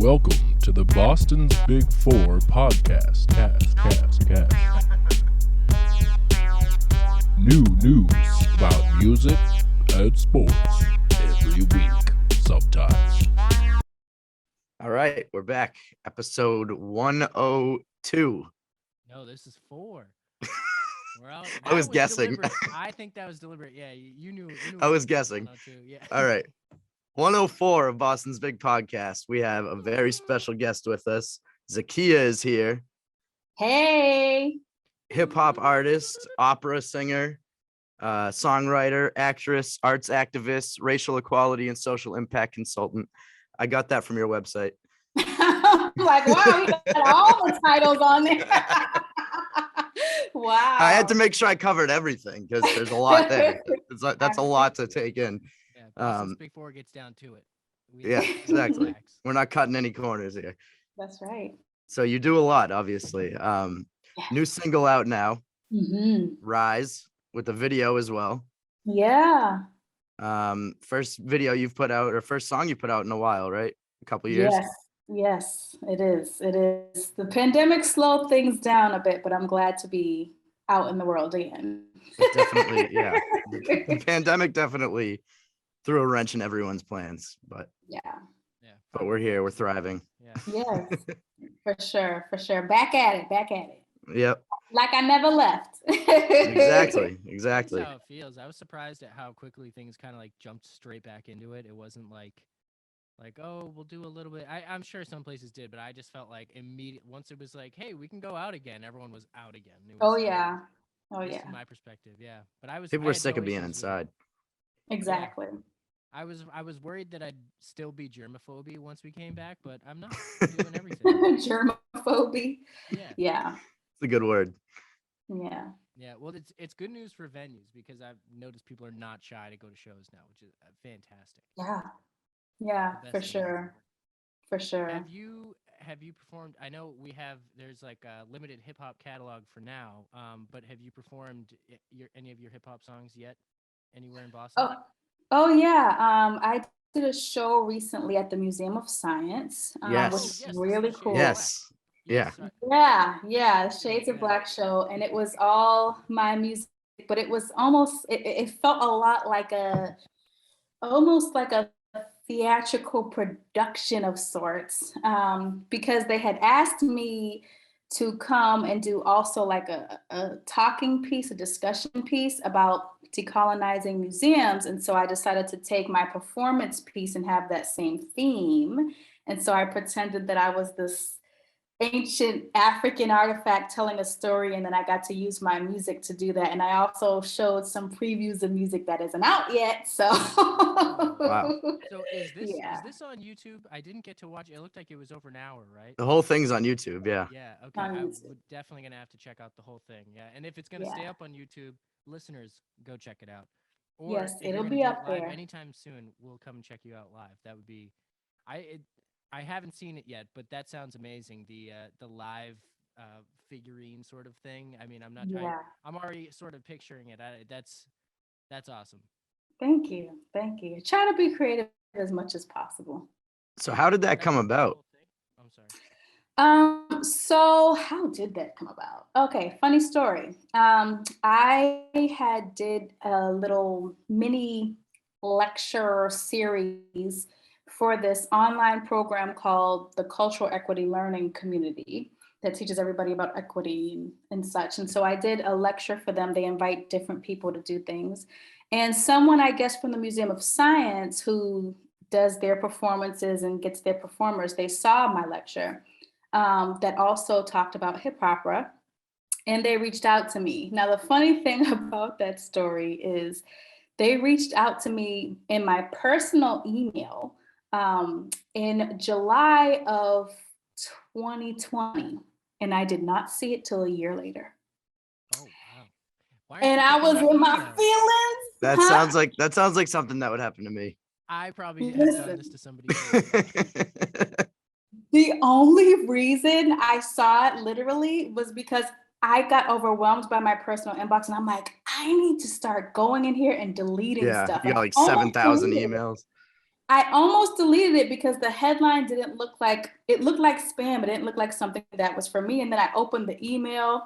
Welcome to the Boston's Big Four podcast. Cast. New news about music and sports every week, sometimes. All right, we're back. Episode 102. No, this is 4. We're out. I was guessing. Deliberate. I think that was deliberate. Yeah, you knew. I was guessing. 102. Yeah. All right. 104 of Boston's Big Podcast. We have a very special guest with us. Zakiyyah is here. Hey. Hip-hop artist, opera singer, songwriter, actress, arts activist, racial equality and social impact consultant. I got that from your website. Like, wow, you got all the titles on there. Wow. I had to make sure I covered everything because there's a lot there. That's a lot to take in. Yeah. Boston's Big Four gets down to it. Yeah, exactly. We're not cutting any corners here. That's right. So you do a lot, obviously. New single out now, Rise, with the video as well. Yeah. First video you've put out, or first song you put out in a while, right? A couple years. Yes, it is. It is. The pandemic slowed things down a bit, but I'm glad to be out in the world again. It definitely, yeah. The pandemic definitely threw a wrench in everyone's plans, but but we're here, we're thriving. Yes, for sure. Back at it. Yep. Like I never left. Exactly. That's how it feels. I was surprised at how quickly things kind of like jumped straight back into it. It wasn't like, oh, we'll do a little bit. I'm sure some places did, but I just felt like once it was like, hey, we can go out again, everyone was out again. Oh yeah. From my perspective, yeah. But people were sick of being inside. Exactly. I was worried that I'd still be germophobe once we came back, but I'm not doing everything. Germophobe. Yeah. It's a good word. Yeah. Yeah. Well, it's good news for venues because I've noticed people are not shy to go to shows now, which is fantastic. Yeah, for sure. Have you performed? I know there's like a limited hip hop catalog for now. But have you performed any of your hip hop songs yet anywhere in Boston? Oh yeah. I did a show recently at the Museum of Science, which is really cool. Yes. Yeah. Yeah. Shades of Black show, and it was all my music, but it was it felt a lot like almost like a theatrical production of sorts, because they had asked me to come and do also like a talking piece, a discussion piece about decolonizing museums. And so I decided to take my performance piece and have that same theme. And so I pretended that I was this ancient African artifact telling a story, and then I got to use my music to do that. And I also showed some previews of music that isn't out yet. So wow. So is this on YouTube? I didn't get to watch it. It looked like it was over an hour, right? The whole thing's on YouTube, yeah. Yeah, okay. I'm definitely gonna have to check out the whole thing. Yeah. And if it's gonna stay up on YouTube, listeners, go check it out. Or yes, it'll be up there. Anytime soon, we'll come and check you out live. That would be I haven't seen it yet, but that sounds amazing. The live figurine sort of thing. I mean, I'm already sort of picturing it. That's awesome. Thank you. Try to be creative as much as possible. So how did that come about? I'm sorry. So how did that come about? Okay, funny story. I did a little mini lecture series for this online program called the Cultural Equity Learning Community that teaches everybody about equity and such. And so I did a lecture for them. They invite different people to do things. And someone, I guess, from the Museum of Science who does their performances and gets their performers, they saw my lecture that also talked about hip-hopera, and they reached out to me. Now, the funny thing about that story is they reached out to me in my personal email in July of 2020, and I did not see it till a year later. Oh wow! And I was in my feelings. That sounds like something that would happen to me. I probably have done this to somebody else. The only reason I saw it literally was because I got overwhelmed by my personal inbox, and I'm like, I need to start going in here and deleting stuff. You got like 7,000 emails. I almost deleted it because the headline didn't look like, it looked like spam. It didn't look like something that was for me. And then I opened the email,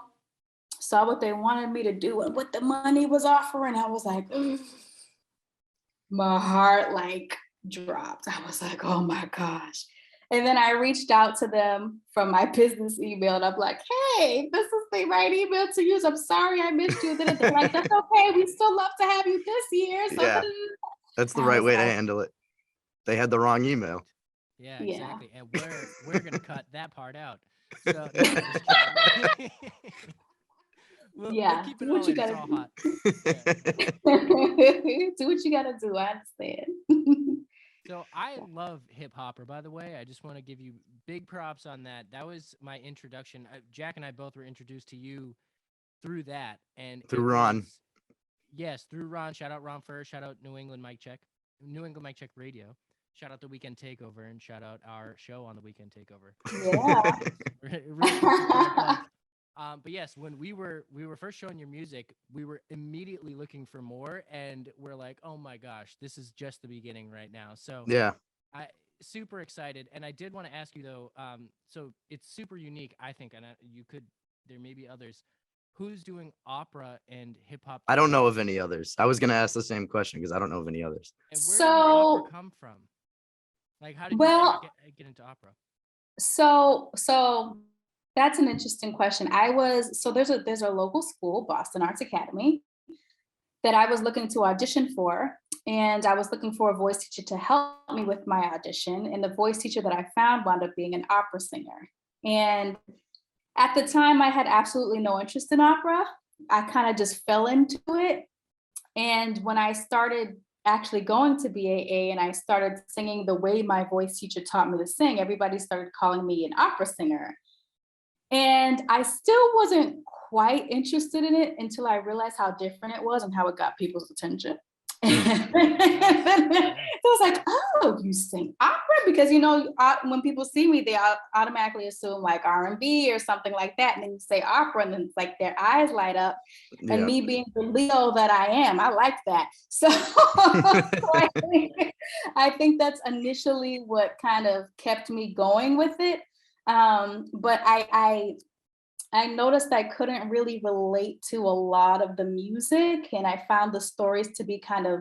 saw what they wanted me to do and what the money was offering. I was like, ugh. My heart like dropped. I was like, oh my gosh. And then I reached out to them from my business email and I'm like, hey, this is the right email to use. I'm sorry I missed you. Then they're like, that's okay. We still love to have you this year. So Yeah, that's the right way to handle it. They had the wrong email. Yeah, exactly. And we're gonna cut that part out. So no, I'm just kidding. we'll keep it do what all you in. It's gotta all do. hot. Yeah. Do what you gotta do. I understand. So I love Hip-Hopera, by the way. I just want to give you big props on that. That was my introduction. Jack and I both were introduced to you through that. And Through Ron. Yes, through Ron. Shout out Ron Furr. Shout out New England Mic Check Radio. Shout out the Weekend Takeover and shout out our show on the Weekend Takeover. Yeah. Really but yes, when we were first showing your music, we were immediately looking for more, and we're like, oh my gosh, this is just the beginning right now. So yeah, I super excited, and I did want to ask you though. So it's super unique, I think, and there may be others. Who's doing opera and hip hop? I don't know of any others. I was gonna ask the same question because I don't know of any others. And where did the opera come from? Like, how did you get into opera? So that's an interesting question. There's a local school, Boston Arts Academy, that I was looking to audition for. And I was looking for a voice teacher to help me with my audition. And the voice teacher that I found wound up being an opera singer. And at the time, I had absolutely no interest in opera. I kind of just fell into it. And when I started actually going to BAA and I started singing the way my voice teacher taught me to sing, everybody started calling me an opera singer. And I still wasn't quite interested in it until I realized how different it was and how it got people's attention. And then it was like, oh, you sing opera? Because, when people see me, they automatically assume like R&B or something like that. And then you say opera and then it's like their eyes light up. Yeah. And me being the Leo that I am, I like that. So I think that's initially what kind of kept me going with it. But I noticed I couldn't really relate to a lot of the music, and I found the stories to be kind of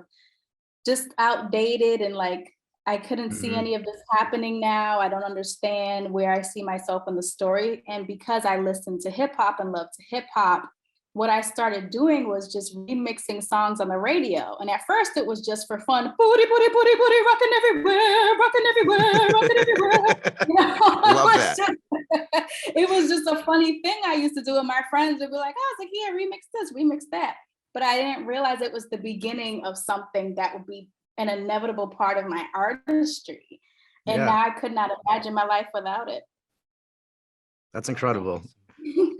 just outdated, and like I couldn't see any of this happening now. I don't understand where I see myself in the story. And because I listened to hip hop and loved hip hop, what I started doing was just remixing songs on the radio. And at first it was just for fun. Booty, booty, booty, booty, rocking everywhere, rocking everywhere, rocking everywhere. Love that. It was just a funny thing I used to do with my friends. They'd be like, oh, it's like, yeah, remix this, remix that. But I didn't realize it was the beginning of something that would be an inevitable part of my artistry. And now I could not imagine my life without it. That's incredible.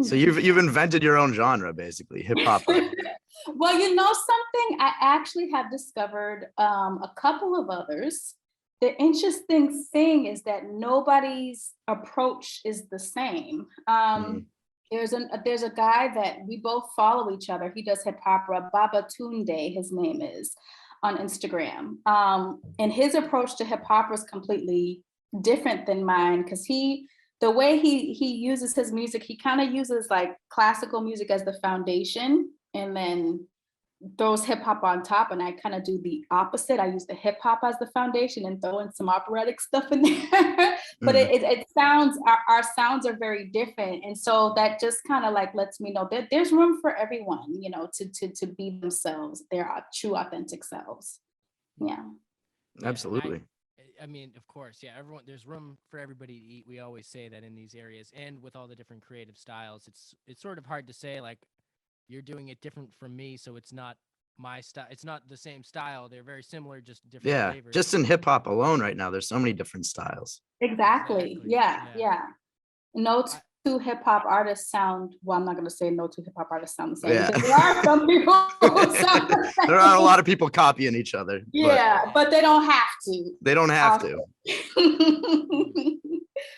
So you've invented your own genre, basically, hip hop. Well, something, I actually have discovered a couple of others. The interesting thing is that nobody's approach is the same. There's a guy that we both follow each other. He does Hip-Hopera, Baba Tunde, his name is, on Instagram. And his approach to hip-hop is completely different than mine, because the way he uses his music, he kind of uses like classical music as the foundation and then throws hip hop on top. And I kind of do the opposite. I use the hip hop as the foundation and throw in some operatic stuff in there. But it sounds, our sounds are very different. And so that just kind of like lets me know that there's room for everyone, to be themselves, their true authentic selves. Yeah. Absolutely. I mean, of course, yeah, there's room for everybody to eat. We always say that in these areas, and with all the different creative styles, it's sort of hard to say like you're doing it different from me, so it's not my style. It's not the same style. They're very similar, just different flavors. Just in hip hop alone right now, there's so many different styles. Exactly. Yeah. No two hip hop artists sound, well, I'm not going to say no two hip hop artists sound the same. Yeah. There are some people who sound the same. There are a lot of people copying each other. But they don't have to. They don't have to.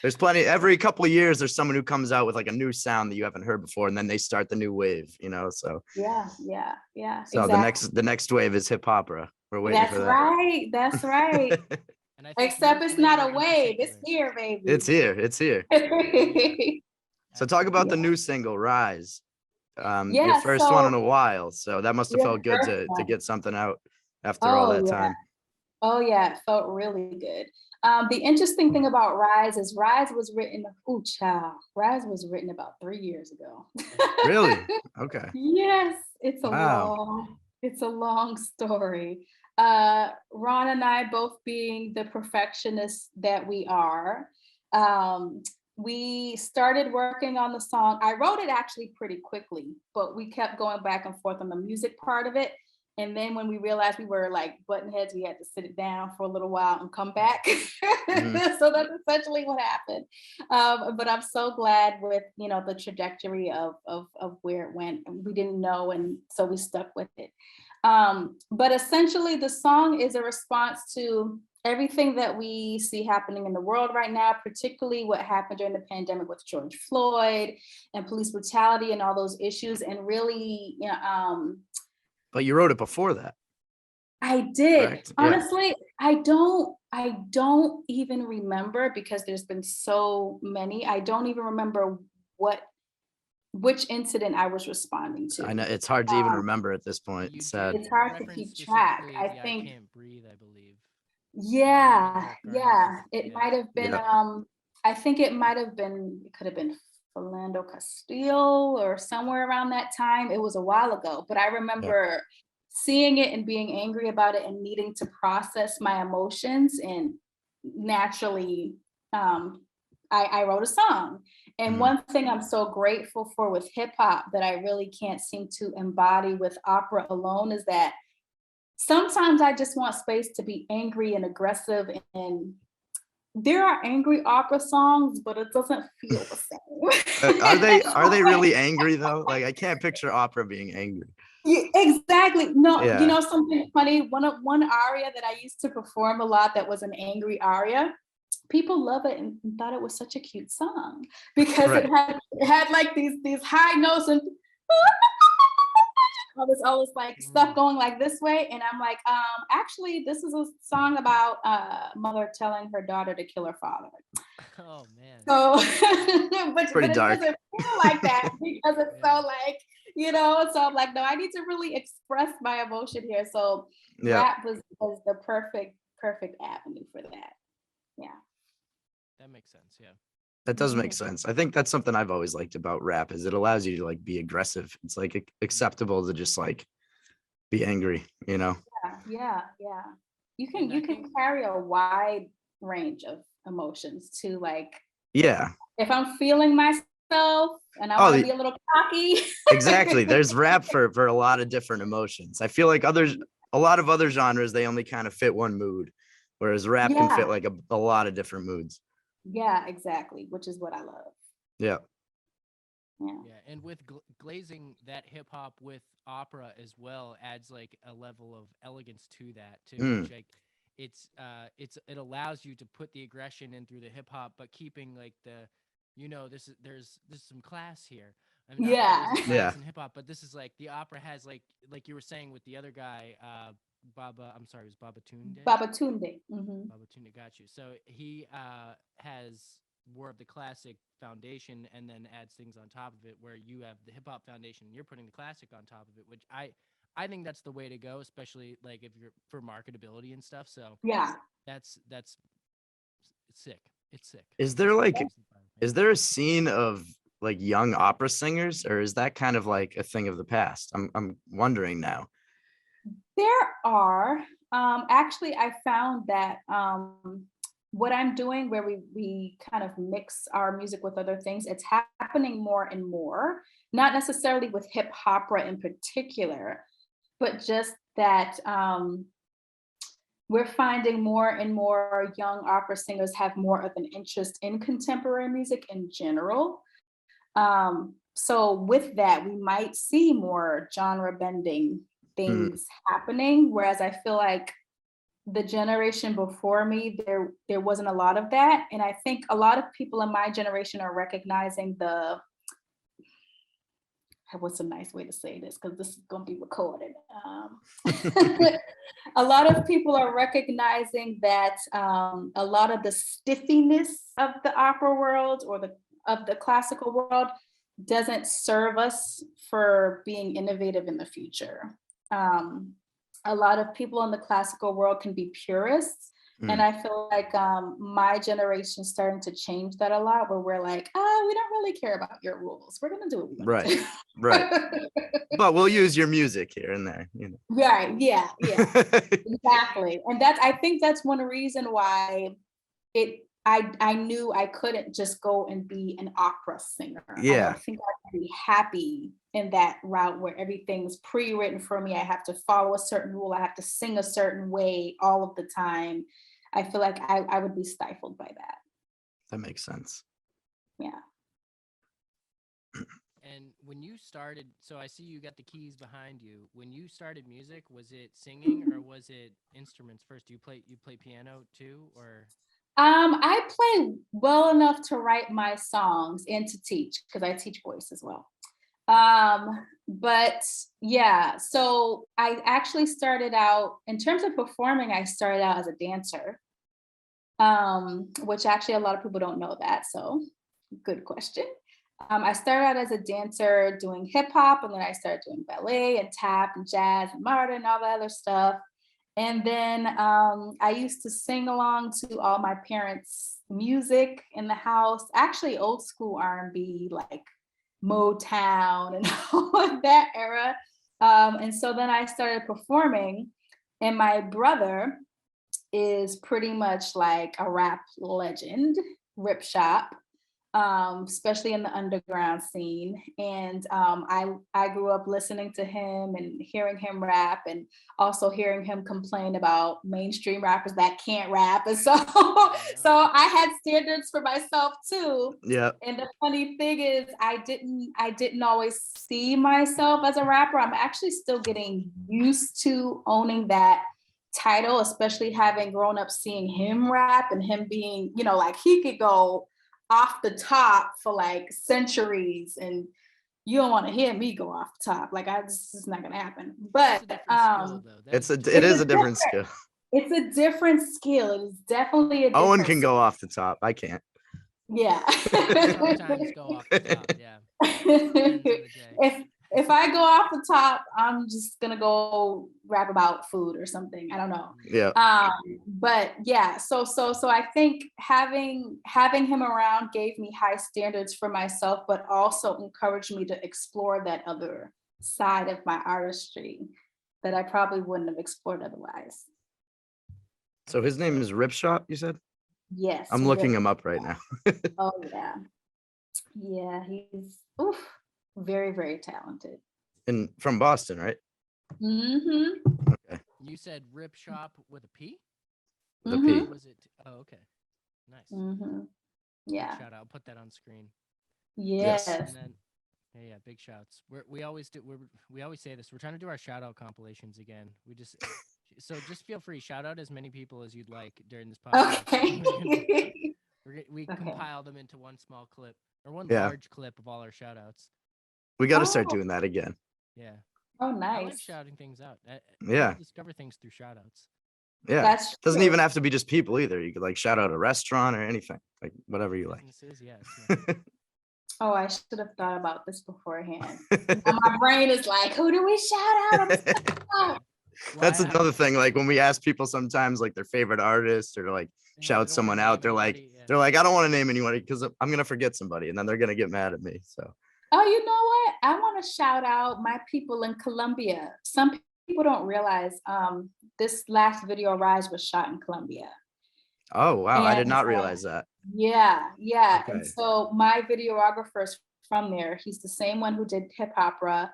There's plenty. Every couple of years, there's someone who comes out with like a new sound that you haven't heard before, and then they start the new wave. So yeah. So exactly. the next wave is Hip-Hopera. We're waiting for that. Right. That's right. And I think Except your it's not flavor a in wave. It's particular. here, baby. It's here. It's here. So talk about the Yeah. new single, Rise. Your Yeah, first one so in a while. So that must have your felt good first to one. get something out after all Oh that yeah. time. Oh yeah, it felt really good. The interesting thing about Rise is Rise was written, Rise was written about 3 years ago. Really? Okay. Yes, Wow. it's a long story. Ron and I both being the perfectionists that we are, we started working on the song. I wrote it actually pretty quickly, but we kept going back and forth on the music part of it. And then when we realized we were like button heads, we had to sit it down for a little while and come back. So that's essentially what happened. But I'm so glad with, the trajectory of where it went. We didn't know, and so we stuck with it. But essentially the song is a response to everything that we see happening in the world right now, particularly what happened during the pandemic with George Floyd and police brutality and all those issues. And really, But you wrote it before that. I did. Correct? Honestly, I don't even remember, because there's been so many. I don't even remember which incident I was responding to. I know it's hard to even remember at this point. You It's sad. It's hard to reference keep track. specifically I the think, Can't Breathe, I believe. yeah, Or yeah. something, It yeah. might have been, Yeah. I think it could have been Philando Castile or somewhere around that time. It was a while ago, but I remember seeing it and being angry about it and needing to process my emotions. And naturally, I wrote a song. And one thing I'm so grateful for with hip hop that I really can't seem to embody with opera alone is that sometimes I just want space to be angry and aggressive. And there are angry opera songs, but it doesn't feel the same. Are they really angry though? Like I can't picture opera being angry. Yeah, exactly. No, Yeah. Something funny. One aria that I used to perform a lot that was an angry aria. People love it and thought it was such a cute song because Right. it had like these high notes and all this like stuff going like this way. And I'm like, actually, this is a song about a mother telling her daughter to kill her father. Oh man. So, but it dark. doesn't feel like that because it's so like, so I'm like, no, I need to really express my emotion here. So rap was the perfect avenue for that. Yeah. That makes sense. Yeah. That does make sense. I think that's something I've always liked about rap is it allows you to like be aggressive. It's like acceptable to just like be angry, Yeah. You can carry a wide range of emotions too. Like, Yeah. if I'm feeling myself and I want to be a little cocky. Exactly. There's rap for a lot of different emotions. I feel like a lot of other genres, they only kind of fit one mood, whereas rap can fit like a lot of different moods. Yeah, exactly. Which is what I love. Yeah. Yeah, and with glazing that hip hop with opera as well adds like a level of elegance to that too. Which like it allows you to put the aggression in through the hip hop, but keeping like there's some class here. I mean, not that there's class in hip hop, but this is like the opera has like you were saying with the other guy, I'm sorry, it was Babatunde. Babatunde. Babatunde, got you. So he has more of the classic foundation and then adds things on top of it, where you have the hip hop foundation and you're putting the classic on top of it, which I think that's the way to go, especially like if you're for marketability and stuff. So that's it's sick. It's sick. Is there a scene of like young opera singers, or is that kind of like a thing of the past? I'm wondering now. There are. Actually, I found that what I'm doing, where we kind of mix our music with other things, it's happening more and more. Not necessarily with hip-hopera in particular, but just that we're finding more and more young opera singers have more of an interest in contemporary music in general. So with that, we might see more genre bending things happening, whereas I feel like the generation before me, there wasn't a lot of that. And I think a lot of people in my generation are recognizing what's a nice way to say this, because this is going to be recorded. a lot of people are recognizing that a lot of the stiffiness of the opera world or of the classical world doesn't serve us for being innovative in the future. A lot of people in the classical world can be purists. And I feel like my generation's starting to change that a lot, where we're like, oh, we don't really care about your rules. We're gonna do what we want to do. Right. But we'll use your music here and there, you know. Right. Yeah. Exactly. And I think that's one reason why I knew I couldn't just go and be an opera singer. Yeah. I don't think I could be happy in that route where everything's pre-written for me. I have to follow a certain rule. I have to sing a certain way all of the time. I feel like I would be stifled by that. That makes sense. Yeah. And when you started, so I see you got the keys behind you. When you started music, was it singing or was it instruments first? You play piano too, or? I play well enough to write my songs and to teach, because I teach voice as well. But yeah, so I actually started out, in terms of performing, I started out as a dancer, which actually a lot of people don't know that. So good question. I started out as a dancer doing hip hop, and then I started doing ballet and tap and jazz and modern and all that other stuff. And then I used to sing along to all my parents' music in the house, actually old school R&B, like Motown and all of that era. And so then I started performing, and my brother is pretty much like a rap legend, Rip Shop, especially in the underground scene. And I grew up listening to him and hearing him rap, and also hearing him complain about mainstream rappers that can't rap. And so I had standards for myself too. Yeah. And the funny thing is, I didn't always see myself as a rapper. I'm actually still getting used to owning that title, especially having grown up seeing him rap and him being, you know, like he could go off the top for like centuries, and you don't want to hear me go off the top. Like this is not gonna happen. But it is a different skill. It's a different skill. It is definitely a different Owen can go off the top. I can't. Yeah. Sometimes go off the top, yeah. If I go off the top, I'm just gonna go rap about food or something. I don't know. Yeah. But yeah, so I think having him around gave me high standards for myself, but also encouraged me to explore that other side of my artistry that I probably wouldn't have explored otherwise. So his name is Rip Shop, you said? Yes. I'm looking him up right now. Oh yeah. Yeah, he's very, very talented. And from Boston, right? Mm-hmm. Okay. You said Rip Shop with a P? With a P. Was it? Oh, okay. Nice. Mm-hmm. Yeah. Shout out. I'll put that on screen. Yes. And then, yeah, big shouts. We always say this. We're trying to do our shout out compilations again. So just feel free. Shout out as many people as you'd like during this podcast. Okay. We compile them into one small clip, or one Yeah. large clip of all our shout outs. We got to start doing that again. Yeah. Oh, nice. I like shouting things out. Yeah. Discover things through shout outs. Yeah. That's doesn't true. even have to be just people either. You could like shout out a restaurant or anything, like whatever you like. Oh, I should have thought about this beforehand. My brain is like, who do we shout out? That's another thing. Like when we ask people sometimes like their favorite artist or like shout someone out, they're like, I don't want to name anyone because I'm going to forget somebody and then they're going to get mad at me. So. Oh, you know what? I want to shout out my people in Colombia. Some people don't realize this last video, Rise, was shot in Colombia. Oh, wow. I did not realize that. Yeah. Okay. And so my videographer is from there. He's the same one who did Hip-Hopera.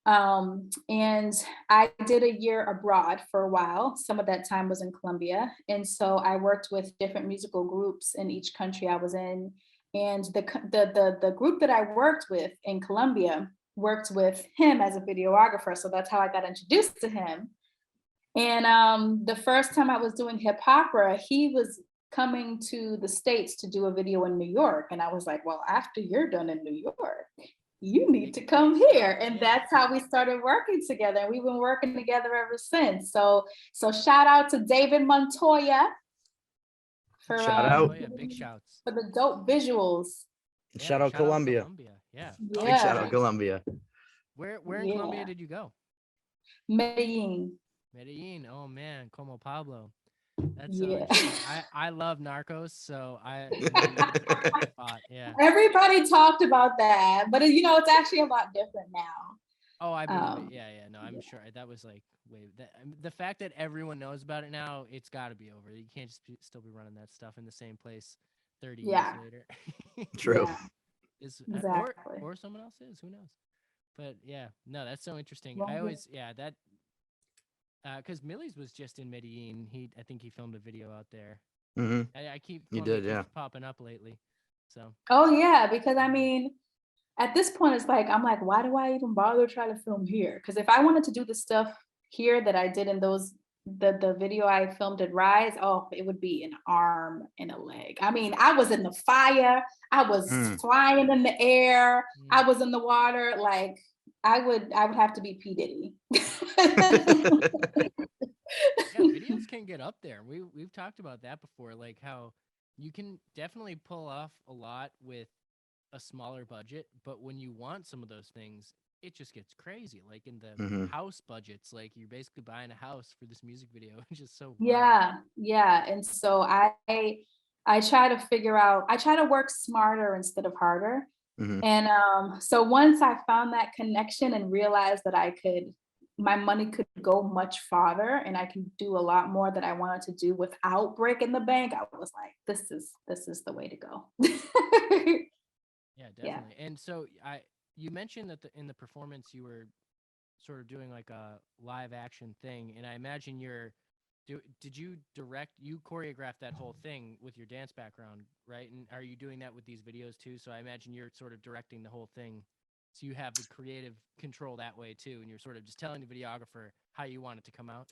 And I did a year abroad for a while. Some of that time was in Colombia. And so I worked with different musical groups in each country I was in. And the group that I worked with in Colombia worked with him as a videographer. So that's how I got introduced to him. And the first time I was doing Hip-Hopera, he was coming to the States to do a video in New York. And I was like, well, after you're done in New York, you need to come here. And that's how we started working together. We've been working together ever since. So shout out to David Montoya for Shout out. Oh yeah, big shouts. for the dope visuals. Yeah, Shout out Colombia. Yeah. Big shout out Colombia. Where in Colombia did you go? Medellin. Medellin. Oh man, como Pablo. That's Yeah. I love Narcos, so yeah. Everybody talked about that, but you know, it's actually a lot different now. Oh, I believe it. Yeah. No, I'm sure that was like the fact that everyone knows about it now, it's got to be over. You can't just still be running that stuff in the same place 30 years later. True. Yeah. Exactly. Or someone else is, who knows? But yeah, no, that's so interesting. Well, I always that because Millie's was just in Medellin. I think he filmed a video out there. Mm-hmm. I keep popping up lately. So. Oh yeah, because I mean, at this point, it's like I'm like, why do I even bother trying to film here? Because if I wanted to do the stuff here that I did in the video I filmed at Rise, it would be an arm and a leg. I mean, I was in the fire, I was flying in the air, I was in the water. Like I would have to be P. Diddy. Yeah, videos can get up there. We've talked about that before, like how you can definitely pull off a lot with a smaller budget, but when you want some of those things, it just gets crazy. Like in the house budgets, like you're basically buying a house for this music video. It's just so wild. Yeah. And so I try to work smarter instead of harder. And so once I found that connection and realized that my money could go much farther and I can do a lot more that I wanted to do without breaking the bank, I was like, this is the way to go. Yeah, definitely. Yeah. And so you mentioned that in the performance you were sort of doing like a live action thing, and I imagine did you choreograph that whole thing with your dance background, right? And are you doing that with these videos too? So I imagine you're sort of directing the whole thing. So you have the creative control that way too, and you're sort of just telling the videographer how you want it to come out.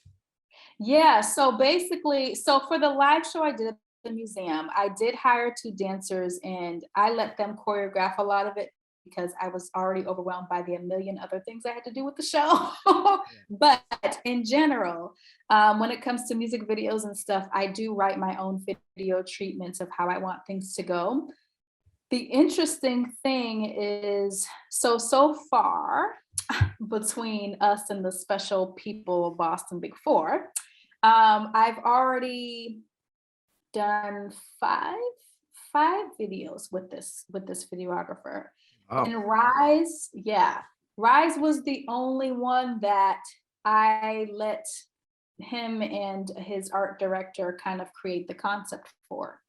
Yeah, so basically, for the live show I did at the museum, I did hire 2 dancers and I let them choreograph a lot of it because I was already overwhelmed by the million other things I had to do with the show. But in general, when it comes to music videos and stuff, I do write my own video treatments of how I want things to go. The interesting thing is, so far, between us and the special people of Boston Big Four, I've already done five videos with this videographer. Oh. And Rise was the only one that I let him and his art director kind of create the concept for.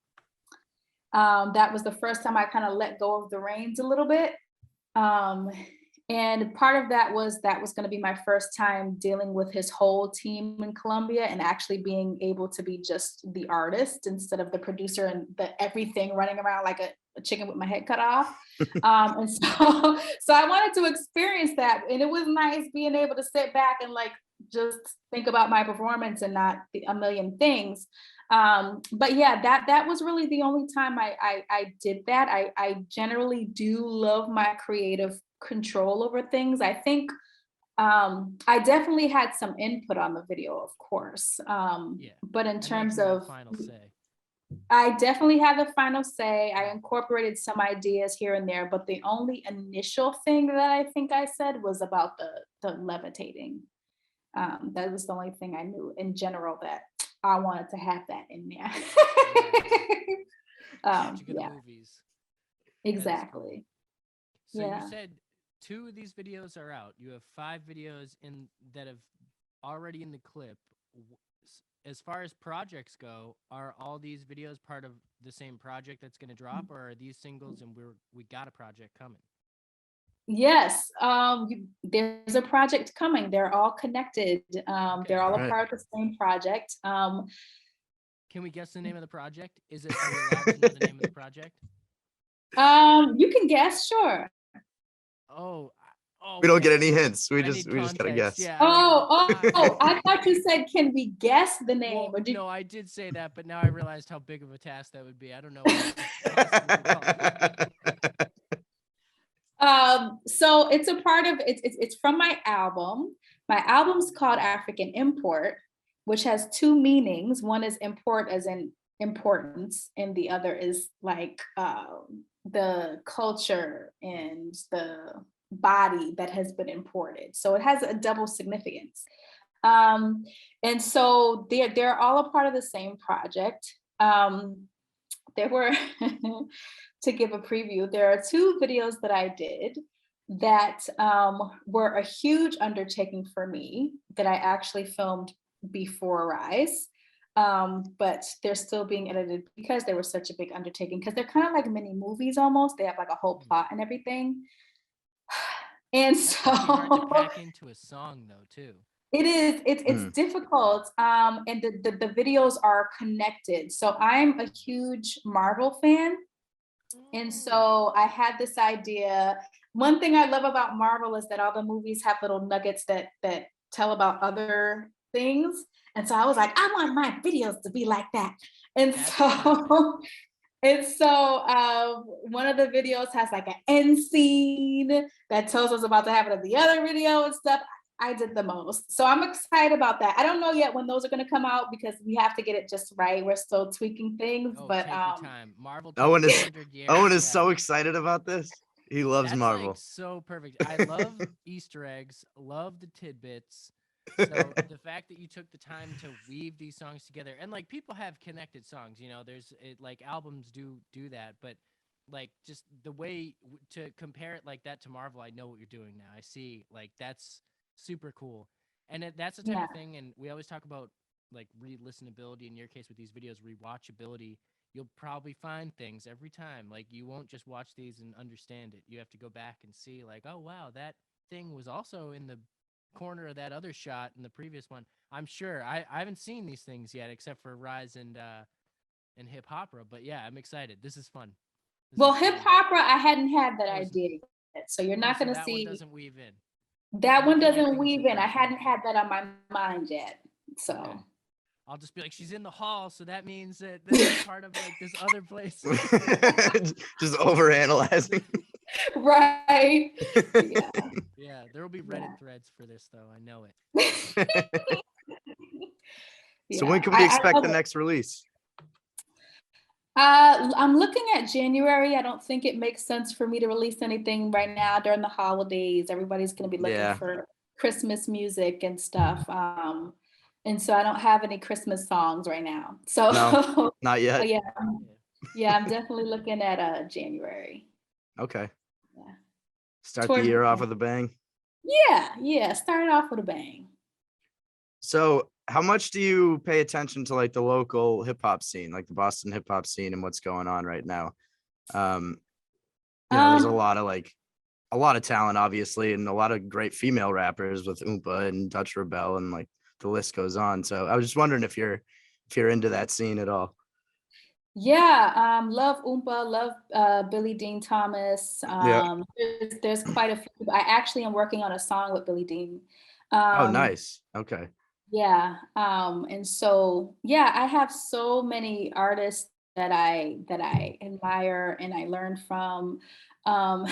That was the first time I kind of let go of the reins a little bit. And part of that was going to be my first time dealing with his whole team in Colombia and actually being able to be just the artist instead of the producer and the everything running around like a chicken with my head cut off. And so I wanted to experience that. And it was nice being able to sit back and like just think about my performance and not a million things. But yeah, that was really the only time I did that. I generally do love my creative control over things. I think I definitely had some input on the video, of course. But in terms of final say, I definitely had the final say. I incorporated some ideas here and there, but the only initial thing that I think I said was about the levitating. That was the only thing I knew in general that I wanted to have that in there. Yeah. Movies. Exactly. So you said 2 of these videos are out. You have 5 videos that have already in the clip. As far as projects go, are all these videos part of the same project that's going to drop, or are these singles and we got a project coming? Yes, there's a project coming. They're all connected. They're all a part of the same project. Can we guess the name of the project? Are you allowed to know the name of the project? You can guess, sure. Oh, we don't get any hints. We just gotta guess. Yeah, I thought you said, can we guess the name? Well, no, I did say that, but now I realized how big of a task that would be. I don't know. So it's a part of it's from my album. My album's called African Import, which has two meanings. One is import as in importance, and the other is like the culture and the body that has been imported. So it has a double significance. And so they're all a part of the same project. There were, to give a preview, there are two videos that I did that were a huge undertaking for me that I actually filmed before Rise. But they're still being edited because they were such a big undertaking, because they're kind of like mini movies almost. They have like a whole plot and everything. And That's so hard to pack into a song though, too. it is, it's difficult. And the videos are connected. So I'm a huge Marvel fan. And so I had this idea. One thing I love about Marvel is that all the movies have little nuggets that tell about other things. And so I was like, I want my videos to be like that. And so one of the videos has like an end scene that tells us about to happen in the other video and stuff. I did the most. So I'm excited about that. I don't know yet when those are going to come out because we have to get it just right. We're still tweaking things, but take your time. Marvel Owen is 100 years. Owen is so excited about this. He loves That's Marvel. Like so perfect. I love Easter eggs, love the tidbits. So the fact that you took the time to weave these songs together, and like people have connected songs, you know, there's like albums do that, but like just the way to compare it like that to Marvel, I know what you're doing now. I see, like that's super cool. And that's the type of thing, and we always talk about like re-listenability. In your case with these videos, rewatchability. You'll probably find things every time. Like you won't just watch these and understand it. You have to go back and see like, oh wow, that thing was also in the corner of that other shot in the previous one. I'm sure I haven't seen these things yet except for Rise and Hip-Hopera, but yeah, I'm excited. This is fun. Well, Hip-Hopera, I hadn't had that idea yet, so you're not going to see. That one doesn't weave in. That one doesn't weave in. I hadn't had that on my mind yet, so. Okay. I'll just be like, she's in the hall, so that means that this is part of like this other place. Just overanalyzing. Right. Yeah, there will be Reddit threads for this, though. I know it. So when can we expect the next release? I'm looking at January. I don't think it makes sense for me to release anything right now during the holidays. Everybody's going to be looking for Christmas music and stuff. And so I don't have any Christmas songs right now. So no, not yet. Yeah, I'm definitely looking at January. Okay. Yeah. Start the year off with a bang. Yeah. Start it off with a bang. So how much do you pay attention to like the local hip hop scene, like the Boston hip hop scene and what's going on right now? There's a lot of talent, obviously, and a lot of great female rappers with Oompa and Dutch Rebel, and like the list goes on. So I was just wondering if you're into that scene at all. Yeah, love Oompa, love Billy Dean Thomas. There's quite a few. I actually am working on a song with Billy Dean. Oh, nice. Okay. Yeah. And so I have so many artists that I admire and I learn from. I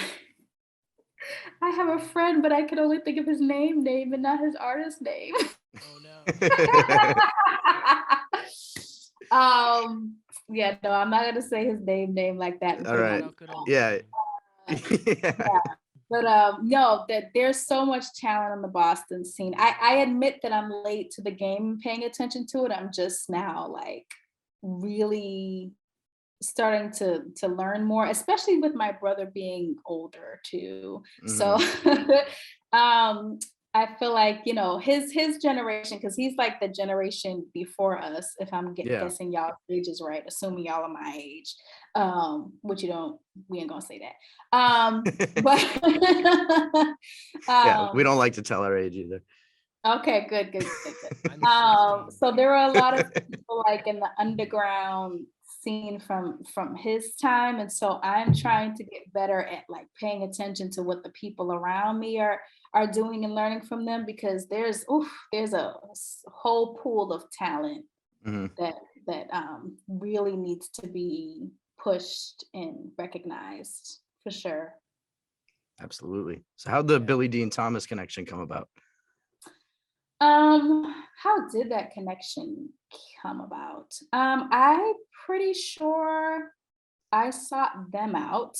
have a friend, but I can only think of his name and not his artist name. Oh no. Yeah, no, I'm not gonna say his name like that. All right. Yeah. But no, that there's so much talent in the Boston scene. I admit that I'm late to the game paying attention to it. I'm just now like really starting to learn more, especially with my brother being older too. So I feel like, his generation, because he's like the generation before us, if I'm guessing y'all age is right, assuming y'all are my age, which we ain't gonna say that. But we don't like to tell our age either. Okay, good. So there are a lot of people like in the underground scene from his time, and so I'm trying to get better at like paying attention to what the people around me are doing and learning from them, because there's a whole pool of talent that really needs to be pushed and recognized for sure. Absolutely. So how'd the Billie Dean Thomas connection come about? How did that connection come about? I'm pretty sure I sought them out.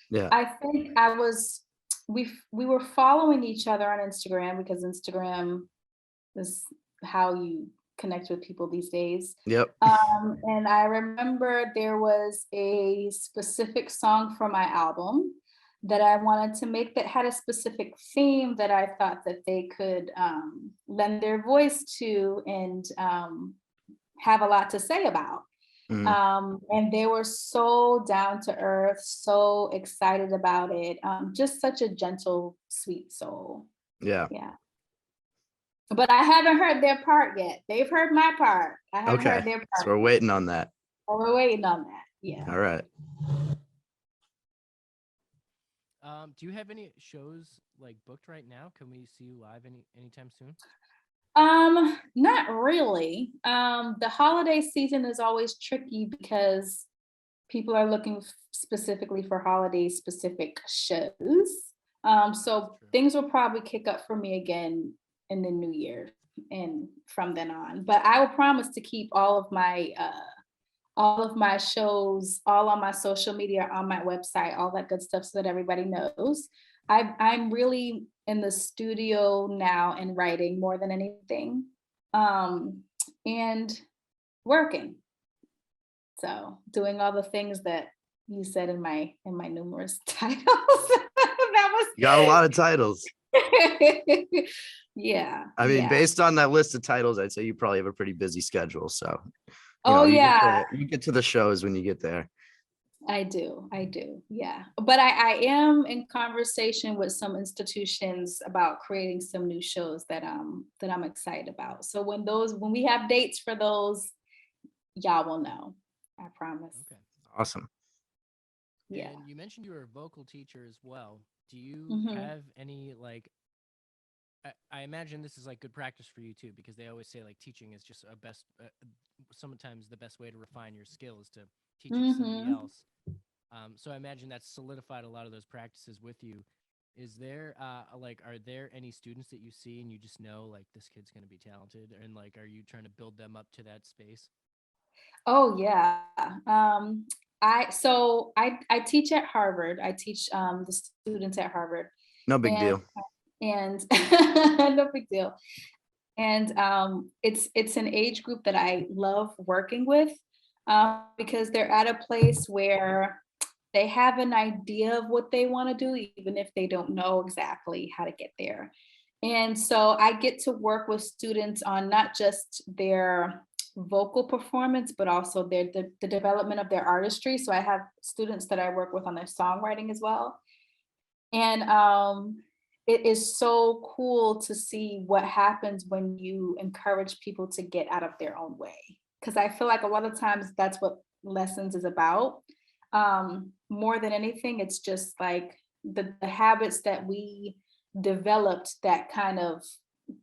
Yeah. I think we were following each other on Instagram because Instagram is how you connect with people these days. Yep. And I remember there was a specific song from my album that I wanted to make that had a specific theme that I thought that they could lend their voice to and have a lot to say about. And they were so down to earth, so excited about it. Just such a gentle, sweet soul. Yeah. Yeah. But I haven't heard their part yet. They've heard my part. I haven't heard their part. So we're waiting on that. Oh, we're waiting on that. Yeah. All right. Do you have any shows like booked right now? Can we see you live anytime soon? Not really. The holiday season is always tricky because people are looking specifically for holiday specific shows. So things will probably kick up for me again in the new year and from then on. But I will promise to keep all of my shows all on my social media, on my website, all that good stuff so that everybody knows. I'm really in the studio now and writing more than anything, and working. So doing all the things that you said in my numerous titles. You got a lot of titles. Yeah. I mean, based on that list of titles, I'd say you probably have a pretty busy schedule. So, you get to the shows when you get there. I do. Yeah. But I am in conversation with some institutions about creating some new shows that I'm excited about. So when we have dates for those, y'all will know. I promise. Okay. Awesome. Yeah. And you mentioned you were a vocal teacher as well. Do you have any I imagine this is like good practice for you too, because they always say like teaching is just sometimes the best way to refine your skill is to teach it to somebody else. So I imagine that's solidified a lot of those practices with you. Is there are there any students that you see and you just know like this kid's going to be talented, and like are you trying to build them up to that space? Oh yeah. I teach at Harvard. I teach the students at Harvard. No big deal. And no big deal. And it's an age group that I love working with because they're at a place where they have an idea of what they want to do, even if they don't know exactly how to get there. And so I get to work with students on not just their vocal performance, but also the development of their artistry. So I have students that I work with on their songwriting as well. And it is so cool to see what happens when you encourage people to get out of their own way. Because I feel like a lot of times that's what lessons is about. More than anything, it's just like the habits that we developed that kind of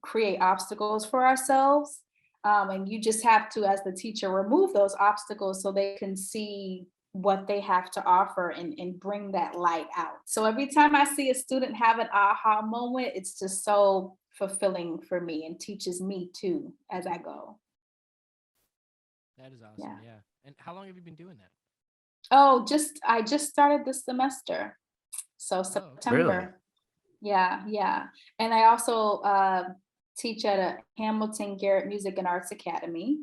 create obstacles for ourselves. And you just have to, as the teacher, remove those obstacles so they can see what they have to offer and bring that light out. So every time I see a student have an aha moment, it's just so fulfilling for me and teaches me too as I go. That is awesome. Yeah. And how long have you been doing that? Oh, I just started this semester. So September. Really? Yeah. And I also teach at a Hamilton Garrett Music and Arts Academy.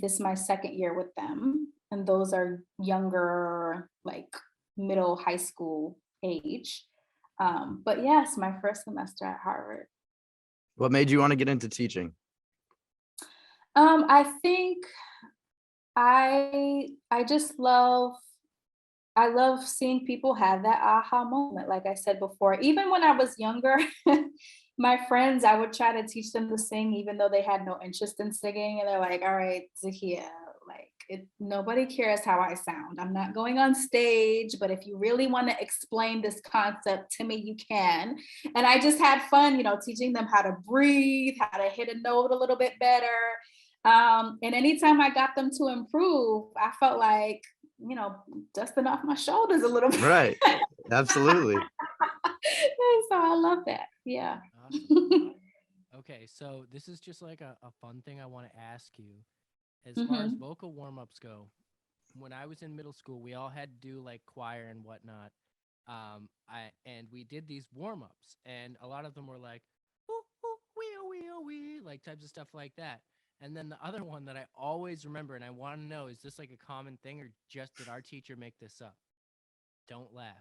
This is my second year with them. And those are younger, like middle high school age. But yes, my first semester at Harvard. What made you want to get into teaching? I think I love seeing people have that aha moment. Like I said before, even when I was younger, my friends, I would try to teach them to sing, even though they had no interest in singing. And they're like, all right, Zakiyyah, nobody cares how I sound. I'm not going on stage, but if you really want to explain this concept to me, you can. And I just had fun, teaching them how to breathe, how to hit a note a little bit better. And anytime I got them to improve, I felt like dusting off my shoulders a little bit. Right. Absolutely. So I love that. Yeah. Awesome. Okay, so this is just like a fun thing I want to ask you. As far as vocal warm-ups go, when I was in middle school, we all had to do like choir and whatnot. And we did these warm-ups, and a lot of them were like, ooh, ooh, wee, oh, wee, oh, wee, like types of stuff like that. And then the other one that I always remember, and I want to know, is this like a common thing, or just did our teacher make this up? Don't laugh.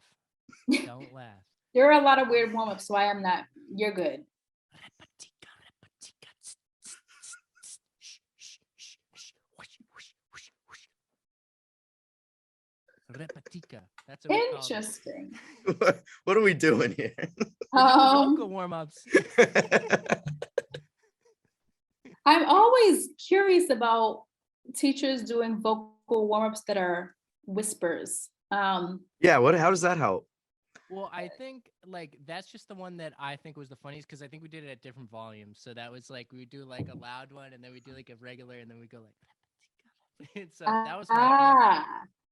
Don't laugh. There are a lot of weird warm-ups, so I am not. You're good. Repatica. That's what we Interesting. What are we doing here? Vocal warm-ups. I'm always curious about teachers doing vocal warm-ups that are whispers. Yeah, how does that help? Well, I think like that's just the one that I think was the funniest, because I think we did it at different volumes. So that was like we would do like a loud one, and then we do like a regular, and then we go like so that was my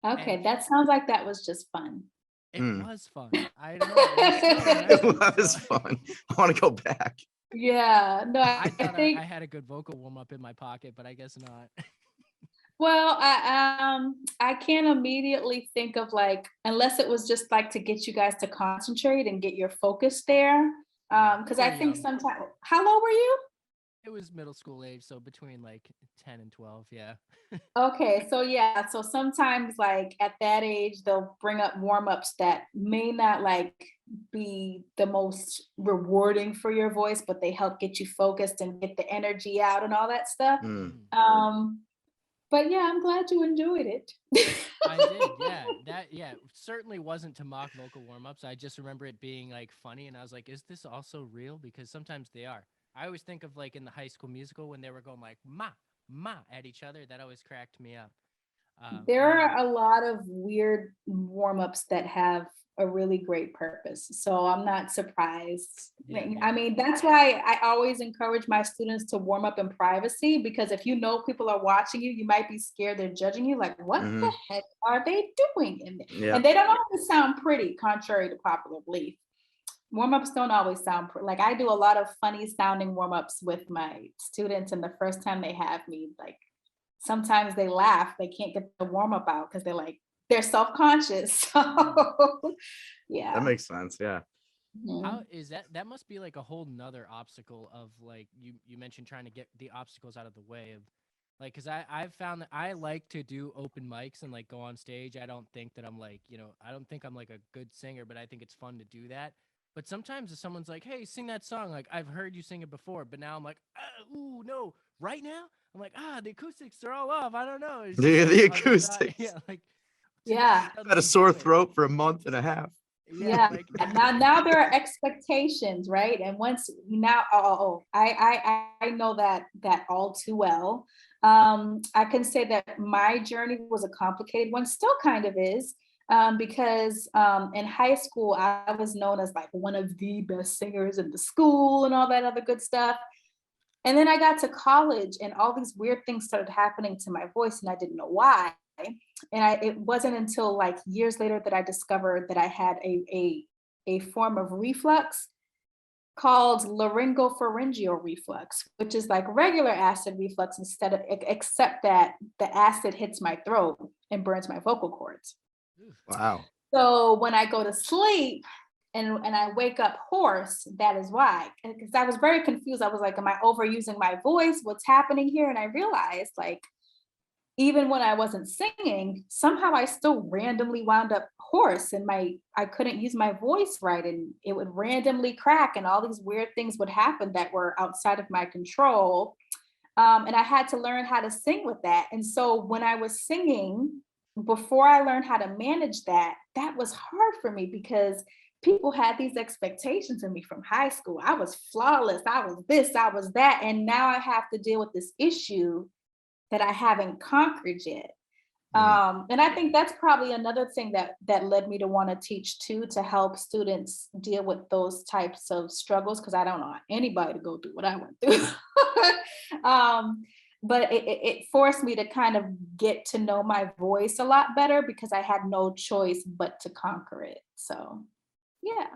okay, and that sounds like that was just fun. it was fun. I don't know. It was fun. I want to go back. Yeah, no, I thought think I had a good vocal warm-up in my pocket, but I guess not. well, I can't immediately think of like, unless it was just like to get you guys to concentrate and get your focus there. Because I think sometimes, how low were you? It was middle school age, so between like 10 and 12, yeah. Okay, so yeah, so sometimes like at that age, they'll bring up warm-ups that may not like be the most rewarding for your voice, but they help get you focused and get the energy out and all that stuff. But yeah, I'm glad you enjoyed it. I did, yeah. That certainly wasn't to mock vocal warm-ups. I just remember it being like funny, and I was like, is this also real? Because sometimes they are. I always think of like in the High School Musical when they were going like ma at each other. That always cracked me up. There are a lot of weird warm-ups that have a really great purpose. So I'm not surprised. I mean, that's why I always encourage my students to warm up in privacy, because if you know people are watching you, you might be scared they're judging you. Like, what the heck are they doing in there? And they don't always sound pretty, contrary to popular belief. Warm-ups don't always sound like I do a lot of funny sounding warm-ups with my students, and the first time they have me, like sometimes they laugh, they can't get the warm-up out because they're self-conscious. So yeah, That makes sense. Yeah. How is that must be like a whole nother obstacle of like you mentioned trying to get the obstacles out of the way of like, because I've found that I like to do open mics and like go on stage. I don't think that I'm like, I don't think I'm like a good singer, but I think it's fun to do that. But sometimes if someone's like, hey, sing that song, like I've heard you sing it before, but now I'm like, ooh, no, right now? I'm like, the acoustics are all off. I don't know. It's The acoustics. Yeah, like yeah. I've had a sore throat for a month and a half. Yeah. Like, now there are expectations, right? And once now, I know that all too well. I can say that my journey was a complicated one, still kind of is. Because in high school, I was known as like one of the best singers in the school and all that other good stuff. And then I got to college and all these weird things started happening to my voice and I didn't know why. And it wasn't until like years later that I discovered that I had a form of reflux called laryngopharyngeal reflux, which is like regular acid reflux except that the acid hits my throat and burns my vocal cords. Wow. So when I go to sleep and I wake up hoarse, that is why. Because I was very confused. I was like, am I overusing my voice? What's happening here? And I realized like, even when I wasn't singing, somehow I still randomly wound up hoarse and I couldn't use my voice right. And it would randomly crack and all these weird things would happen that were outside of my control. And I had to learn how to sing with that. And so when I was singing, before I learned how to manage that, that was hard for me because people had these expectations of me from high school. I was flawless. I was this, I was that. And now I have to deal with this issue that I haven't conquered yet. And I think that's probably another thing that led me to want to teach too, to help students deal with those types of struggles, because I don't want anybody to go through what I went through. it forced me to kind of get to know my voice a lot better because I had no choice but to conquer it. So yeah.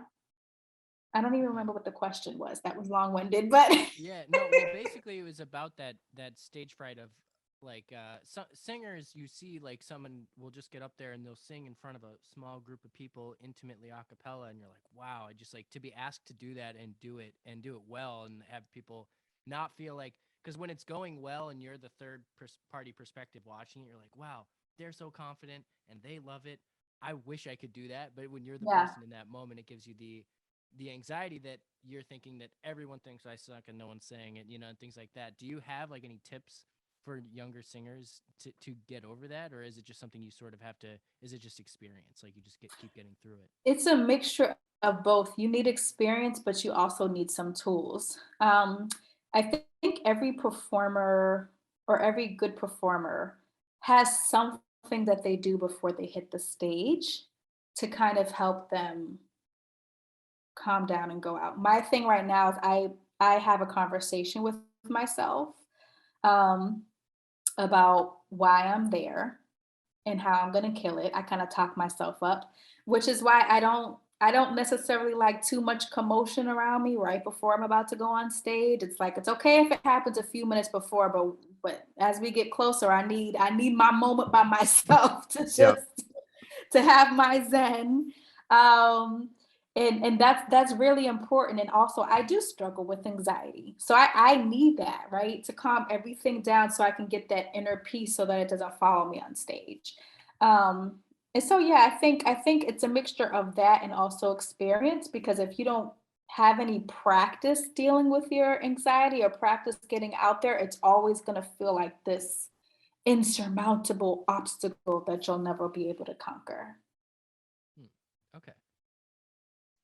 I don't even remember what the question was. That was long-winded, but Yeah, no, well, basically it was about that stage fright of like singers. You see, like, someone will just get up there and they'll sing in front of a small group of people intimately a cappella, and you're like, wow, I just, like, to be asked to do that and do it well and have people not feel like, because when it's going well and you're the third party perspective watching it, you're like, wow, they're so confident and they love it. I wish I could do that. But when you're the yeah. person in that moment, it gives you the anxiety that you're thinking that everyone thinks I suck and no one's saying it, and things like that. Do you have, like, any tips for younger singers to get over that? Or is it just something you sort of have to, is it just experience? Like, you just keep getting through it? It's a mixture of both. You need experience, but you also need some tools. I think every performer or every good performer has something that they do before they hit the stage to kind of help them calm down and go out. My thing right now is I have a conversation with myself um, about why I'm there and how I'm gonna kill it. I kind of talk myself up, which is why I don't necessarily like too much commotion around me right before I'm about to go on stage. It's like it's okay if it happens a few minutes before, but as we get closer, I need my moment by myself to just Yep. to have my zen. And that's really important. And also I do struggle with anxiety. So I need that, right? To calm everything down so I can get that inner peace so that it doesn't follow me on stage. And so yeah, I think it's a mixture of that and also experience, because if you don't have any practice dealing with your anxiety or practice getting out there, it's always gonna feel like this insurmountable obstacle that you'll never be able to conquer. Okay.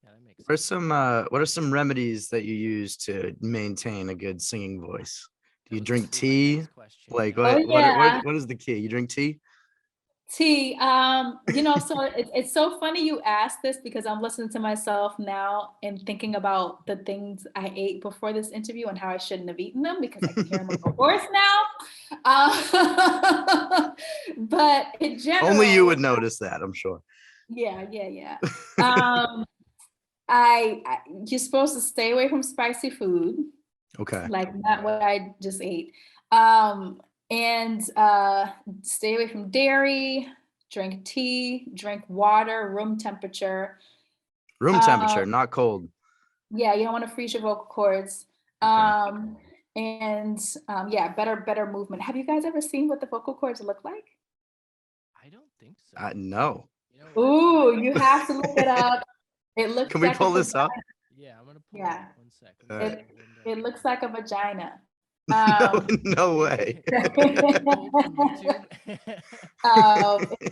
Yeah, that makes What are sense. some remedies that you use to maintain a good singing voice? Do you That was drink gonna be my tea? next question, Like yeah. Oh yeah, what is the key? You drink tea? T. So it's so funny you asked this because I'm listening to myself now and thinking about the things I ate before this interview and how I shouldn't have eaten them because I can hear them on the horse now. But in Only you would general, notice that, I'm sure. yeah. Um, I you're supposed to stay away from spicy food, Okay. like not what I just ate. And stay away from dairy, drink tea, drink water, room temperature. Room temperature, Um, not cold. yeah, you don't want to freeze your vocal cords. Okay. And yeah, better movement. Have you guys ever seen what the vocal cords look like? I don't think so. No. You know what? Ooh, you have to look it up. It looks Can we like a pull this up? Yeah, I'm gonna pull it yeah. up 1 sec. All right. It looks like a vagina. No, Um, no way. Pulled from YouTube.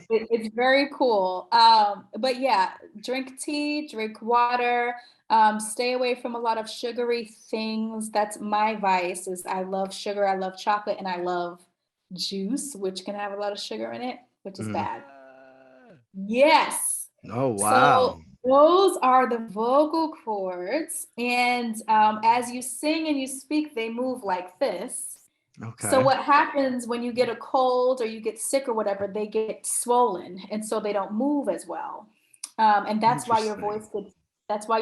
it's very cool. But yeah, drink tea, drink water, stay away from a lot of sugary things. That's my vice is I love sugar, I love chocolate, and I love juice, which can have a lot of sugar in it, which is bad. Yes. Oh, wow. So those are the vocal cords. And as you sing and you speak, they move like this. So Okay. what happens when you get a cold or you get sick or whatever, they get swollen, and so they don't move as well. And that's why Interesting.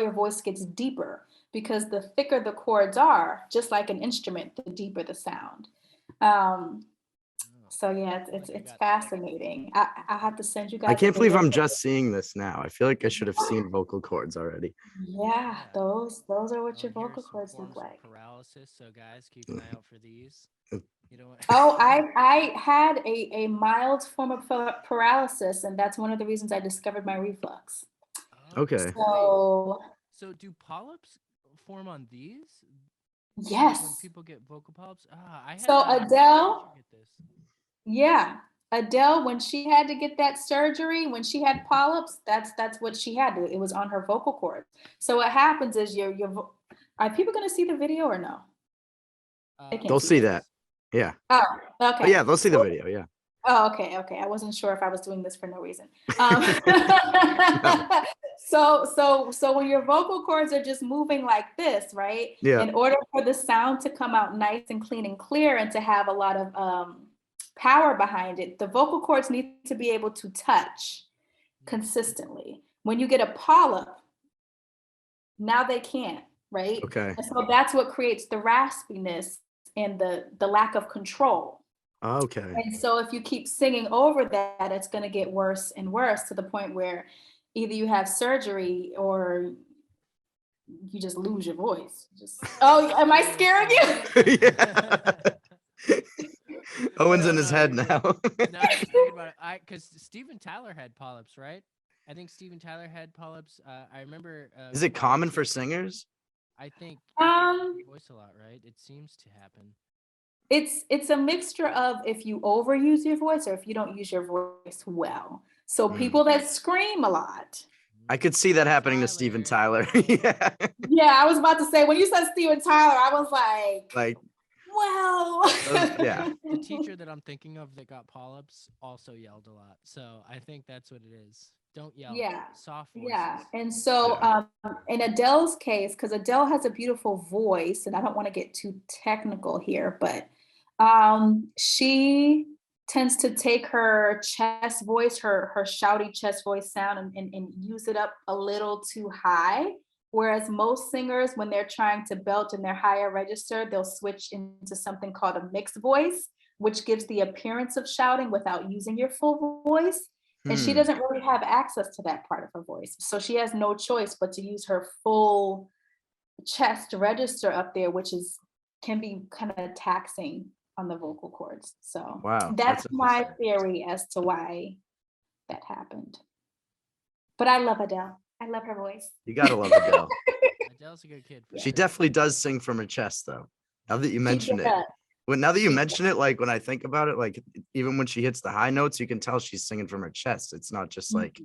your voice gets deeper, because the thicker the chords are, just like an instrument, the deeper the sound. So yeah, it's fascinating. I have to send you I guys a can't believe video. I'm just seeing this now. I feel like I should have seen vocal cords already. Yeah, those are what Oh, your and here are vocal some cords look forms of like. paralysis. So guys, keep an eye out for these. You know what? Oh, I had a mild form of paralysis, and that's one of the reasons I discovered my reflux. Okay. So So do polyps form on these? When yes. people get vocal polyps? I had So my Adele, sister get this. yeah, Adele, when she had to get that surgery, when she had polyps, that's what she had to. It was on her vocal cords. So what happens is are people going to see the video or no? They can't They'll see see it. that. Yeah. Oh, Oh, okay. yeah, they'll see the video. Yeah. Oh, okay. I wasn't sure if I was doing this for no reason. So when your vocal cords are just moving like this, right? Yeah. In order for the sound to come out nice and clean and clear and to have a lot of power behind it, the vocal cords need to be able to touch consistently. When you get a polyp, now they can't, right? Okay. And so that's what creates the raspiness and the lack of control. Okay. And so if you keep singing over that, it's going to get worse and worse to the point where either you have surgery or you just lose your voice. Oh, am I scaring you? Owen's in his head now. No, I'm just thinking about it. Because Steven Tyler had polyps, right? I think Steven Tyler had polyps. I remember. Is it common for singers? I think voice a lot, right? It seems to happen. It's a mixture of if you overuse your voice or if you don't use your voice well. So people that scream a lot. I could see that happening to Steven Tyler. Yeah. Yeah, I was about to say, when you said Steven Tyler, I was like, well. Yeah. The teacher that I'm thinking of that got polyps also yelled a lot. So I think that's what it is. Don't yell. Yeah. Soft voices. Yeah. And so in Adele's case, because Adele has a beautiful voice, and I don't want to get too technical here, but she tends to take her chest voice, her shouty chest voice sound and use it up a little too high. Whereas most singers, when they're trying to belt in their higher register, they'll switch into something called a mixed voice, which gives the appearance of shouting without using your full voice. And she doesn't really have access to that part of her voice. So she has no choice but to use her full chest register up there, which can be kind of taxing on the vocal cords. So wow, that's my theory as to why that happened. But I love Adele. I love her voice. You gotta love Adele. Adele's a good kid. She definitely does sing from her chest, though. Now that you mention it. Now that you mention it, like when I think about it, like even when she hits the high notes, you can tell she's singing from her chest. It's not just like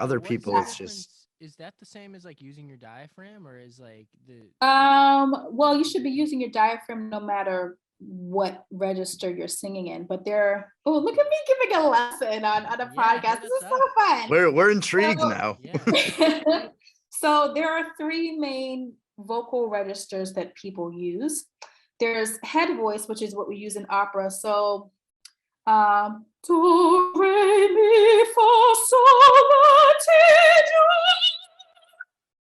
other people. It's just. Is that the same as like using your diaphragm, or is like the? Well, you should be using your diaphragm no matter what register you're singing in. But look at me giving a lesson on a podcast. This is so fun. We're intrigued now. Yeah. So there are three main vocal registers that people use. There's head voice, which is what we use in opera. So, do, re, mi, fa, sol, la, ti, do.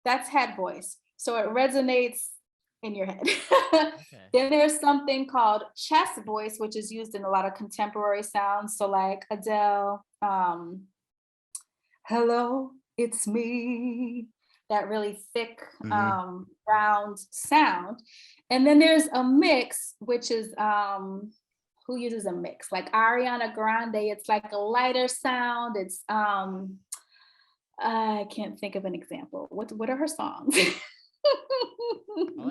That's head voice. So it resonates in your head. Okay. Then there's something called chest voice, which is used in a lot of contemporary sounds. So like Adele, hello, it's me. That really thick, round sound. And then there's a mix, which is, who uses a mix? Like Ariana Grande, it's like a lighter sound. It's, I can't think of an example. What are her songs?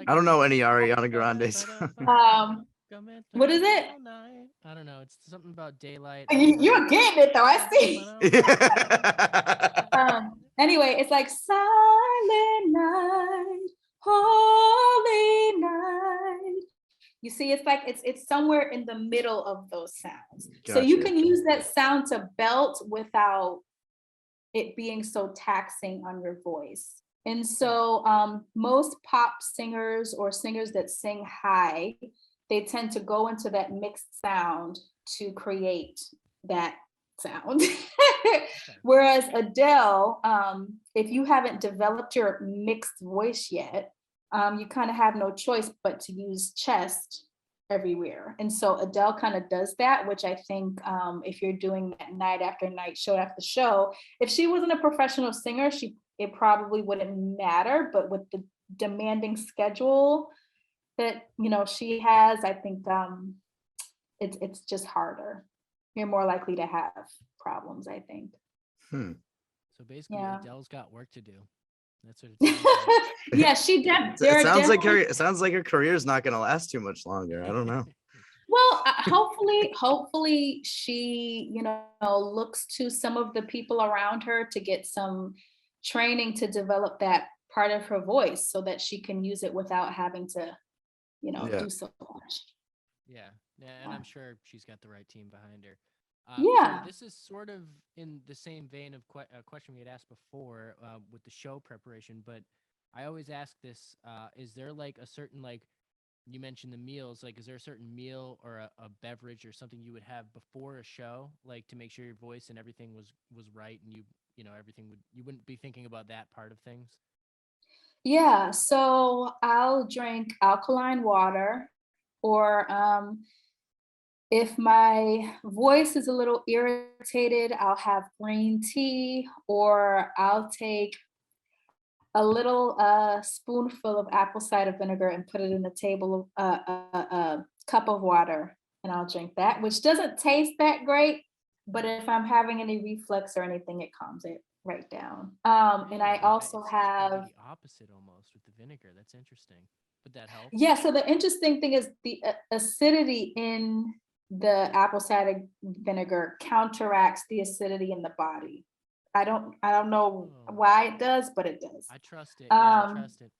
I don't know any Ariana Grandes. What is it? I don't know. It's something about daylight. You're getting it though, I see. Anyway, it's like silent night, holy night. You see, it's like it's somewhere in the middle of those sounds. Gotcha. So you can use that sound to belt without it being so taxing on your voice. And so most pop singers or singers that sing high, they tend to go into that mixed sound to create that sound. Whereas Adele, if you haven't developed your mixed voice yet, you kind of have no choice but to use chest everywhere. And so Adele kind of does that, which I think if you're doing that night after night, show after show, if she wasn't a professional singer, it probably wouldn't matter. But with the demanding schedule that she has, I think it's just harder. You're more likely to have problems, I think. So basically, Adele's got work to do. That's what it sounds like. Yeah, she did. It sounds like her career is not going to last too much longer. I don't know. Well, hopefully she, looks to some of the people around her to get some training to develop that part of her voice so that she can use it without having to, do so much. Yeah. Yeah, and I'm sure she's got the right team behind her. Yeah. So this is sort of in the same vein of a question we had asked before with the show preparation, but I always ask this: is there like a certain like you mentioned the meals, like is there a certain meal or a beverage or something you would have before a show, like to make sure your voice and everything was right and you know everything would you wouldn't be thinking about that part of things? Yeah, so I'll drink alkaline water, or if my voice is a little irritated, I'll have green tea, or I'll take a little spoonful of apple cider vinegar and put it in a cup of water, and I'll drink that, which doesn't taste that great, but if I'm having any reflux or anything, it calms it right down. And I Really? also It seems to be have, the opposite almost with the vinegar. That's interesting. But that helps. yeah, so the interesting thing is the acidity in the apple cider vinegar counteracts the acidity in the body. I don't know Oh, why it does, but it does. I trust it. Yeah, I Um, trust it.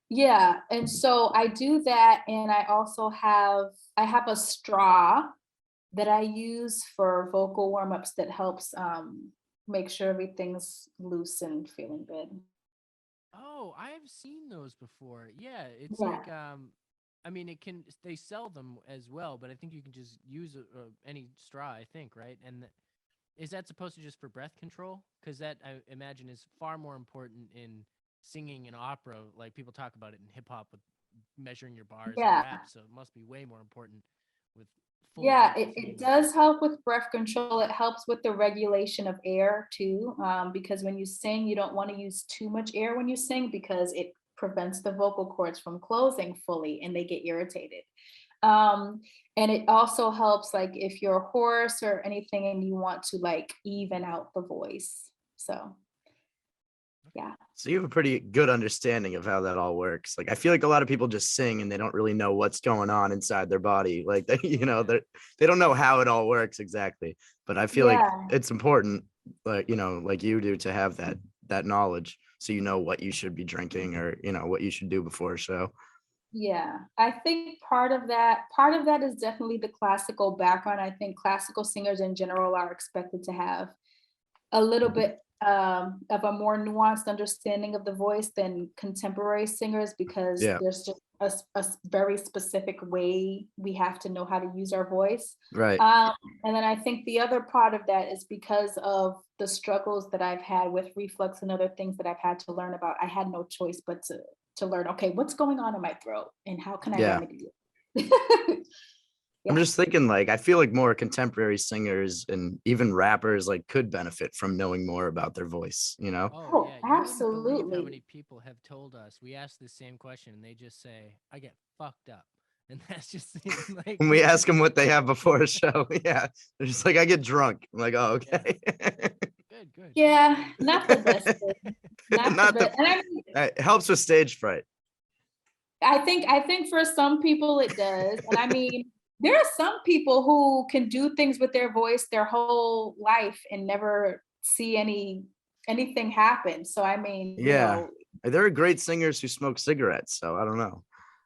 yeah, and so I do that, and I have a straw that I use for vocal warm-ups that helps make sure everything's loose and feeling good. Oh, I've seen those before. Yeah, it's Yeah. like I mean it can they sell them as well, but I think you can just use any straw, I think, right? And is that supposed to just for breath control? Cuz that I imagine is far more important in singing in opera, like people talk about it in hip hop with measuring your bars and Yeah. rap, so it must be way more important with full Yeah, vocal it singing. does help with breath control. It helps with the regulation of air too, because when you sing, you don't want to use too much air when you sing because it prevents the vocal cords from closing fully and they get irritated. Um, and it also helps like if you're hoarse or anything and you want to like even out the voice. So yeah. So you have a pretty good understanding of how that all works. Like I feel like a lot of people just sing and they don't really know what's going on inside their body. Like they, Oh yeah. they don't know how it all works exactly. But I feel like Yeah. it's important, like like you do, to have that knowledge, so you know what you should be drinking or what you should do before a show. Yeah, I think part of that is definitely the classical background. I think classical singers in general are expected to have a little bit of a more nuanced understanding of the voice than contemporary singers because Yeah, there's just very specific way we have to know how to use our voice. right. Um, and then I think the other part of that is because of the struggles that I've had with reflux and other things that I've had to learn about. I had no choice but to learn, okay, what's going on in my throat and how can I Yeah. remedy it? I'm Yeah. just thinking, like, I feel like more contemporary singers and even rappers like could benefit from knowing more about their voice, you know? Oh Oh, yeah, you wouldn't believe how absolutely. many people have told us. We ask the same question and they just say, "I get fucked up," and that's just like When we ask them what they have before a show, yeah, they're just like, I get drunk. I'm like, oh, yeah, okay. good, good, good. Yeah, not the best thing. Not the Not the, best. And I mean, it helps with stage fright. I think for some people it does. And I mean, there are some people who can do things with their voice their whole life and never see anything happen. So I mean, Yeah. There are great singers who smoke cigarettes, so I don't know.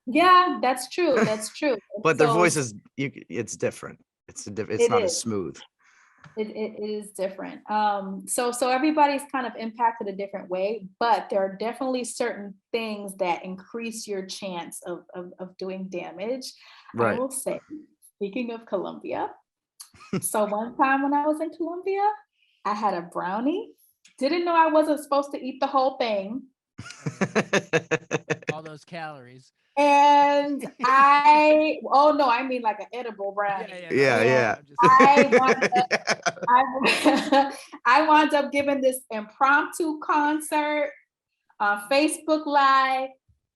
yeah, that's true. That's true. But their So voice is it's different. It's it not as is. smooth. It is different. So everybody's kind of impacted a different way, but there are definitely certain things that increase your chance of doing damage. I Right. will say, speaking of Colombia, so one time when I was in Colombia, I had a brownie. Didn't know I wasn't supposed to eat the whole thing. Oh yeah, all those calories. And oh no, I mean like an edible Yeah, brownie. yeah, no, Yeah, I know. And yeah. I'm just I wound Yeah. I, I wound up giving this impromptu concert on Facebook Live,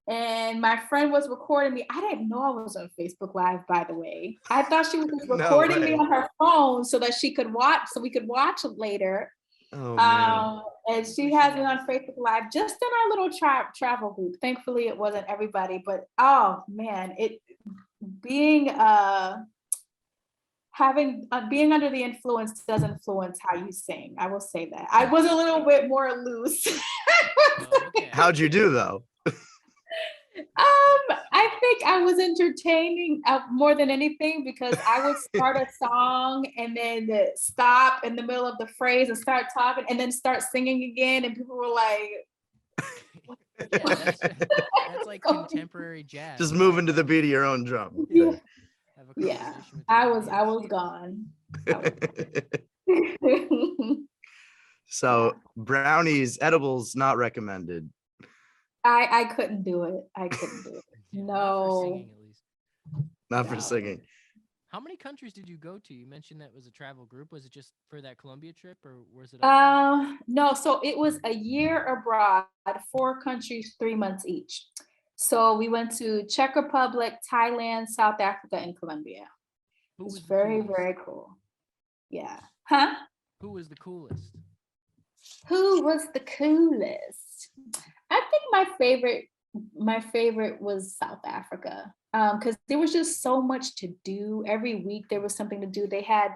and my friend was recording me. I didn't know I was on Facebook Live, by the way. I thought she was just No recording me way. on her phone so that she could watch, so we could watch it later. Oh man. And she has me on Facebook Live just in our little travel group. Thankfully, it wasn't everybody, but oh man, it being having being under the influence does influence how you sing. I will say that. I was a little bit more loose. oh, okay, How'd you okay. do though? I think I was entertaining more than anything because I would start a song and then stop in the middle of the phrase and start talking and then start singing again, and people were like, Yeah, that's like contemporary jazz. Just moving to the beat of your own drum. Yeah. Have a Yeah, conversation with I your was gone. So brownies, edibles not recommended. I couldn't do it. I couldn't do it. Yeah, No. not for singing, at least. Not for No. singing. How many countries did you go to? You mentioned that was a travel group. Was it just for that Colombia trip, or was it? No. So it was a year abroad, 4 countries, 3 months each. So we went to Czech Republic, Thailand, South Africa, and Colombia. It was very, very cool. Yeah. Huh? Who was the coolest? Who was the coolest? I think my favorite was South Africa. Because there was just so much to do. Every week there was something to do. They had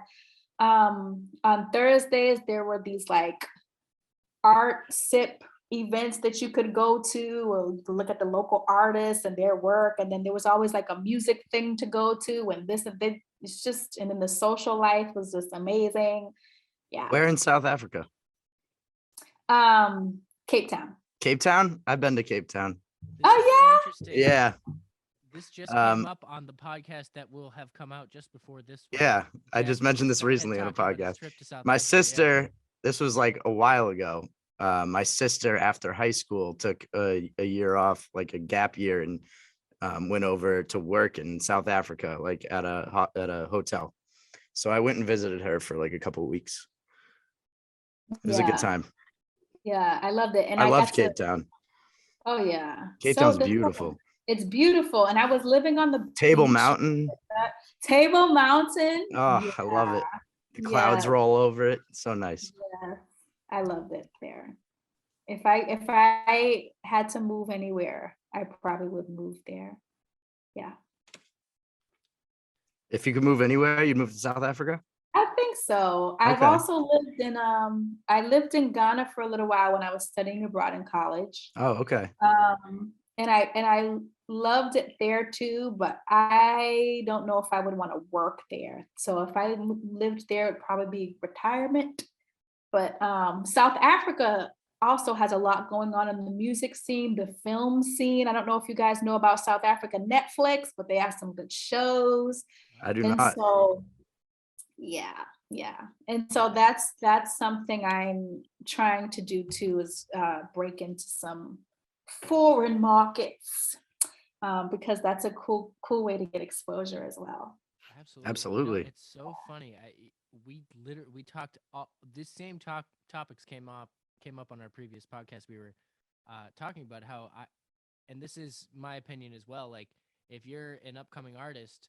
on Thursdays there were these like art sip events that you could go to or look at the local artists and their work, and then there was always like a music thing to go to and this and that. It's just, and then the social life was just amazing. Yeah. Where in South Africa? Cape Town. Cape Town? I've been to Cape Town. Yeah. This just came up on the podcast that will have come out just before this one. Yeah, I just mentioned this recently on a podcast. My sister, this was like a while ago. My sister, after high school, took a year off, like a gap year, and went over to work in South Africa, like at a hotel. So I went and visited her for like a couple of weeks. It was a good time. Yeah, I loved it. And I loved Cape Town. Oh yeah. Cape Town's beautiful. It's beautiful. And I was living on the Table Mountain. Table Mountain. Oh, yeah. I love it. The clouds roll over it. So nice. Yeah, I loved it there. If I had to move anywhere, I probably would move there. Yeah. If you could move anywhere, you'd move to South Africa? I think so. I've also lived in I lived in Ghana for a little while when I was studying abroad in college. Oh, okay. And I loved it there too, but I don't know if I would want to work there. So if I lived there, it'd probably be retirement. But South Africa also has a lot going on in the music scene, the film scene. I don't know if you guys know about South Africa Netflix, but they have some good shows. I do not. So yeah. And so that's something I'm trying to do too, is break into some foreign markets, because that's a cool way to get exposure as well. Absolutely. You know, it's so funny. We talked this same topics came up on our previous podcast. We were talking about how and this is my opinion as well, like if you're an upcoming artist,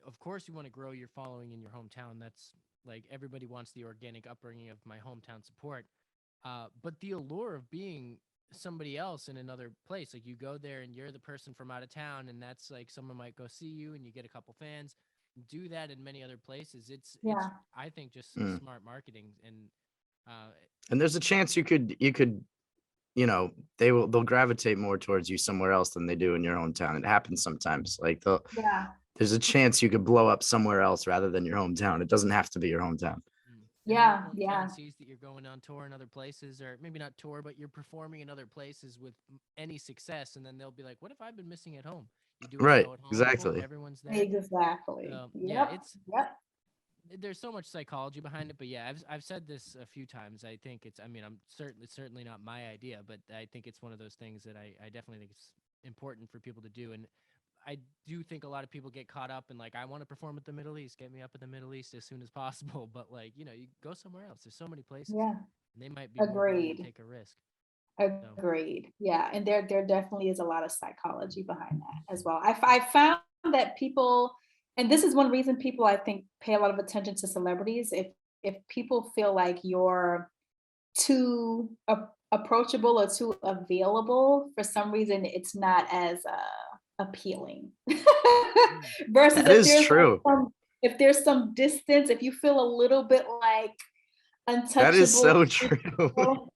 of course you want to grow your following in your hometown. That's like everybody wants the organic upbringing of my hometown support. But the allure of being somebody else in another place, like you go there and you're the person from out of town, and that's like someone might go see you and you get a couple fans. Do that in many other places. It's I think just smart marketing, and there's a chance you could they'll gravitate more towards you somewhere else than they do in your hometown. It happens sometimes. Like there's a chance you could blow up somewhere else rather than your hometown. It doesn't have to be your hometown. Yeah. Sees that you're going on tour in other places, or maybe not tour, but you're performing in other places with any success, and then they'll be like, "What have I been missing at home?" You do right, at home, exactly. boom, everyone's there. Exactly. There's so much psychology behind it, but yeah, I've said this a few times. I think I'm certainly not my idea, but I think it's one of those things that I definitely think it's important for people to do. And I do think a lot of people get caught up in like, I want to perform at the Middle East, get me up in the Middle East as soon as possible. But like, you go somewhere else. There's so many places. Yeah. And they might be more willing to take a risk. Agreed. Yeah. And there definitely is a lot of psychology behind that as well. I found that people, and this is one reason people, I think, pay a lot of attention to celebrities. If people feel like you're too approachable or too available, for some reason, it's not as appealing. Versus if there's some distance, if you feel a little bit like untouchable. That is so true.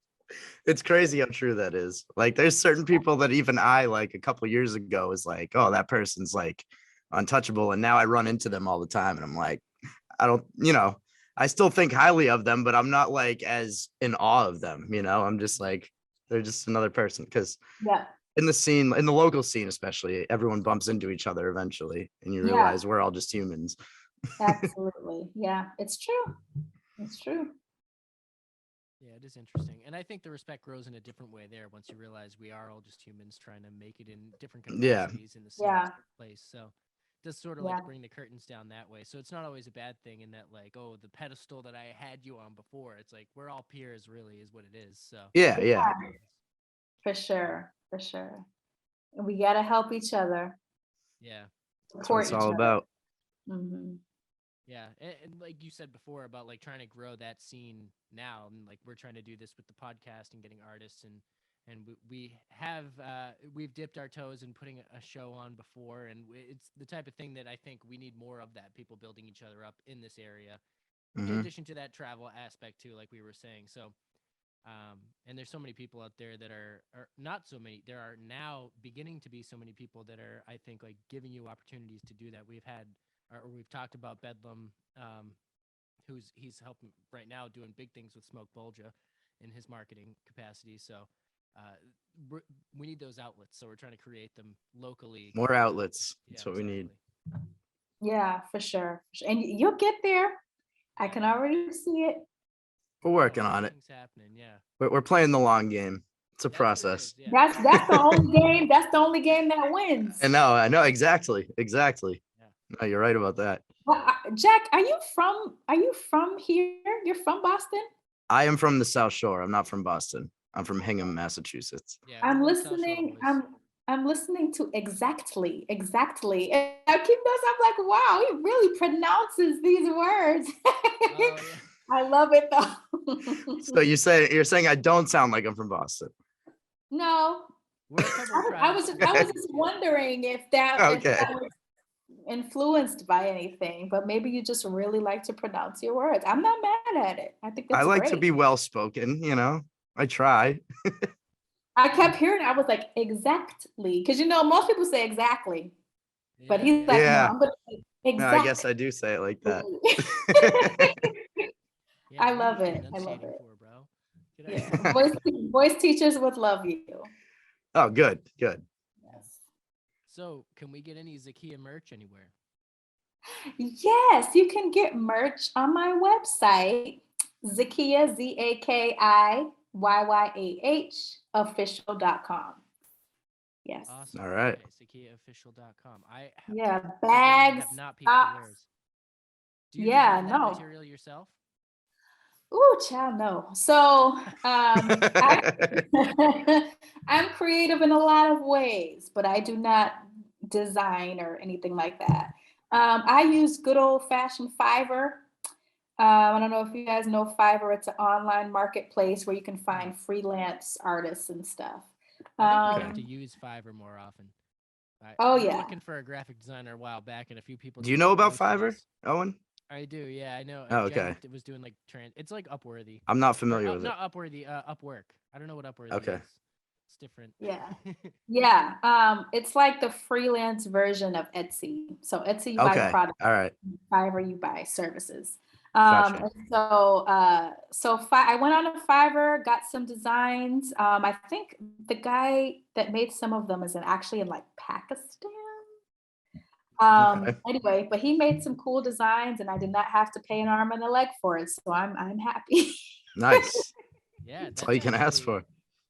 It's crazy how true that is. Like, there's certain people that even I, like, a couple years ago was like, oh, that person's like untouchable. And now I run into them all the time. And I'm like, I don't, I still think highly of them, but I'm not like as in awe of them. I'm just like, they're just another person. Because Yeah. in the scene, in the local scene, especially, everyone bumps into each other eventually. And you Yeah. realize we're all just humans. Absolutely. Yeah, it's true. It's true. Yeah, it is interesting. And I think the respect grows in a different way there once you realize we are all just humans trying to make it in different Yeah. capacities in the same Yeah. place. So it does sort of Yeah. like bring the curtains down that way. So it's not always a bad thing in that, like, oh, the pedestal that I had you on before. It's like we're all peers, really, is what it is. So Yeah. For sure. For sure. And we gotta help each other. yeah. That's what it's all about. Mm-hmm. Yeah, and like you said before about like trying to grow that scene now, and like we're trying to do this with the podcast and getting artists, and we've dipped our toes in putting a show on before, and it's the type of thing that I think we need more of, that people building each other up in this area, in addition to that travel aspect too, like we were saying. So and there's so many people out there that are not so many. There are now beginning to be so many people that are, I think, like giving you opportunities to do that. We've talked about Bedlam, he's helping right now doing big things with Smoke Bolja in his marketing capacity. So we need those outlets. So we're trying to create them locally. More outlets. That's Yeah, what we need. Yeah, for sure. And you'll get there. I can already see it. We're working on it. Things happening, yeah. We're playing the long game. It's a process. Yeah. That's the only game. That's the only game that wins. I know exactly. Yeah. No, you're right about that. Well, Jack, are you from here? You're from Boston? I am from the South Shore. I'm not from Boston. I'm from Hingham, Massachusetts. Yeah, I'm listening. I'm listening to exactly. And I keep those. I'm like, wow, he really pronounces these words. Oh, yeah. I love it though. So you're saying I don't sound like I'm from Boston? No, I was just wondering if that was influenced by anything, but maybe you just really like to pronounce your words. I'm not mad at it. I think that's I like great. to be well spoken. I try. I kept hearing. I was like, exactly, because most people say exactly, but he's like, no, I'm gonna say exactly. No, I guess I do say it like that. Yeah, I love it. Yeah. Voice teachers would love you. Oh, good. Yes. So, can we get any Zakiyyah merch anywhere? Yes, you can get merch on my website, Zakiyyah, ZAKIYYAH official.com. Yes. Awesome. All right. Okay, Zakiyyahofficial.com. Bags. Not people wears. Do you design that material yourself? Ooh, child, no. So I'm creative in a lot of ways, but I do not design or anything like that. I use good old-fashioned Fiverr. I don't know if you guys know Fiverr. It's an online marketplace where you can find freelance artists and stuff. I think we have to use Fiverr more often. I was looking for a graphic designer a while back, and a few people. Do you know about Fiverr, Owen? I do, yeah, I know. Oh, okay. It was doing like it's like Upworthy. I'm not familiar with it. Not Upworthy, Upwork. I don't know what Upworthy is. It's different. Yeah. Yeah. It's like the freelance version of Etsy. So Etsy, you buy products. All right. Fiverr, you buy services. Gotcha. And so I went on a Fiverr, got some designs. I think the guy that made some of them is actually in like Pakistan. Anyway, but he made some cool designs, and I did not have to pay an arm and a leg for it, so I'm happy. Nice. Yeah, that's all you can ask for.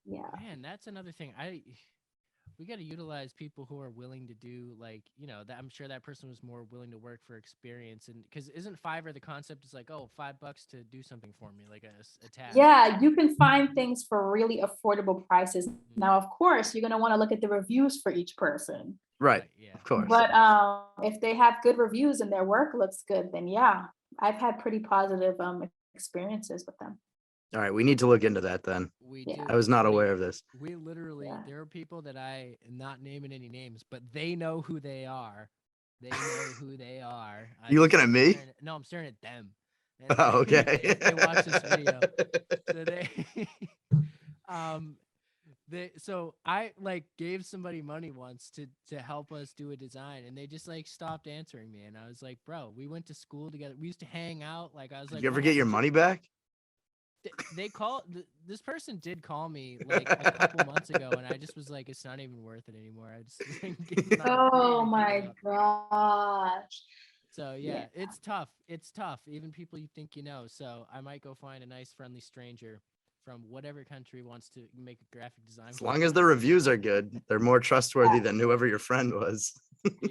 Yeah, man, that's another thing. We got to utilize people who are willing to do, like, that I'm sure that person was more willing to work for experience, and because isn't Fiverr the concept is like, oh, $5 to do something for me, like a task. Yeah, you can find things for really affordable prices. Now, of course, you're gonna want to look at the reviews for each person. Right. Yeah. Of course. But if they have good reviews and their work looks good, then yeah, I've had pretty positive experiences with them. All right, we need to look into that then. I was not aware of this. We literally, there are people that I am not naming any names, but they know who they are. They know who they are. You looking at me? No, I'm staring at them. Oh, okay. They watch this video. So um, so I like gave somebody money once to help us do a design, and they just like stopped answering me, and I was like, bro, we went to school together, we used to hang out. Like I was Did like, you ever what get your happened to money back? this person did call me like a couple months ago, and I just was like, it's not even worth it anymore. I just Oh my gosh. So yeah, it's tough. It's tough. Even people you think you know. So I might go find a nice, friendly stranger from whatever country wants to make a graphic design. As long as the reviews are good, they're more trustworthy than whoever your friend was.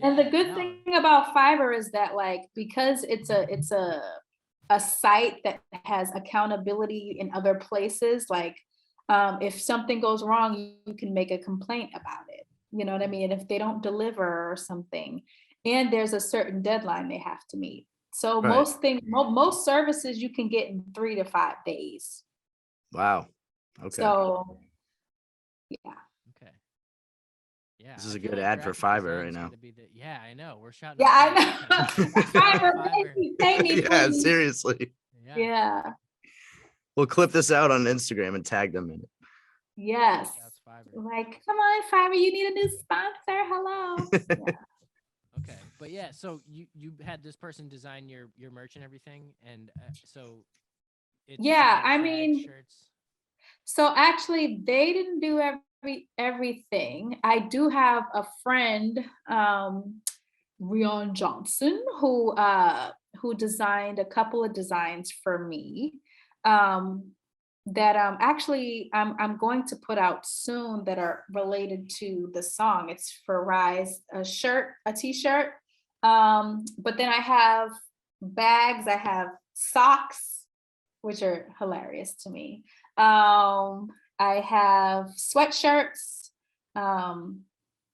And the good thing about Fiverr is that like because it's a site that has accountability in other places, like if something goes wrong, you can make a complaint about it. You know what I mean? And if they don't deliver or something, and there's a certain deadline they have to meet. So Right. most services you can get in 3 to 5 days. Wow. Okay. So yeah. Okay. Yeah. This is a good ad for Fiverr right now. Yeah, I know. We're shouting. Yeah, I know. Fiverr, pay me, yeah, please. seriously. Yeah. We'll clip this out on Instagram and tag them in it. Yes. That's Fiverr. Like, come on, Fiverr, you need a new sponsor. Hello. Yeah. Okay, but yeah, so you had this person design your merch and everything, and so it's Yeah, I flag mean, shirts. So actually, they didn't do everything. I do have a friend, Rion Johnson, who designed a couple of designs for me. That actually I'm going to put out soon that are related to the song. It's for Rise, a t-shirt. But then I have bags, I have socks, which are hilarious to me. I have sweatshirts.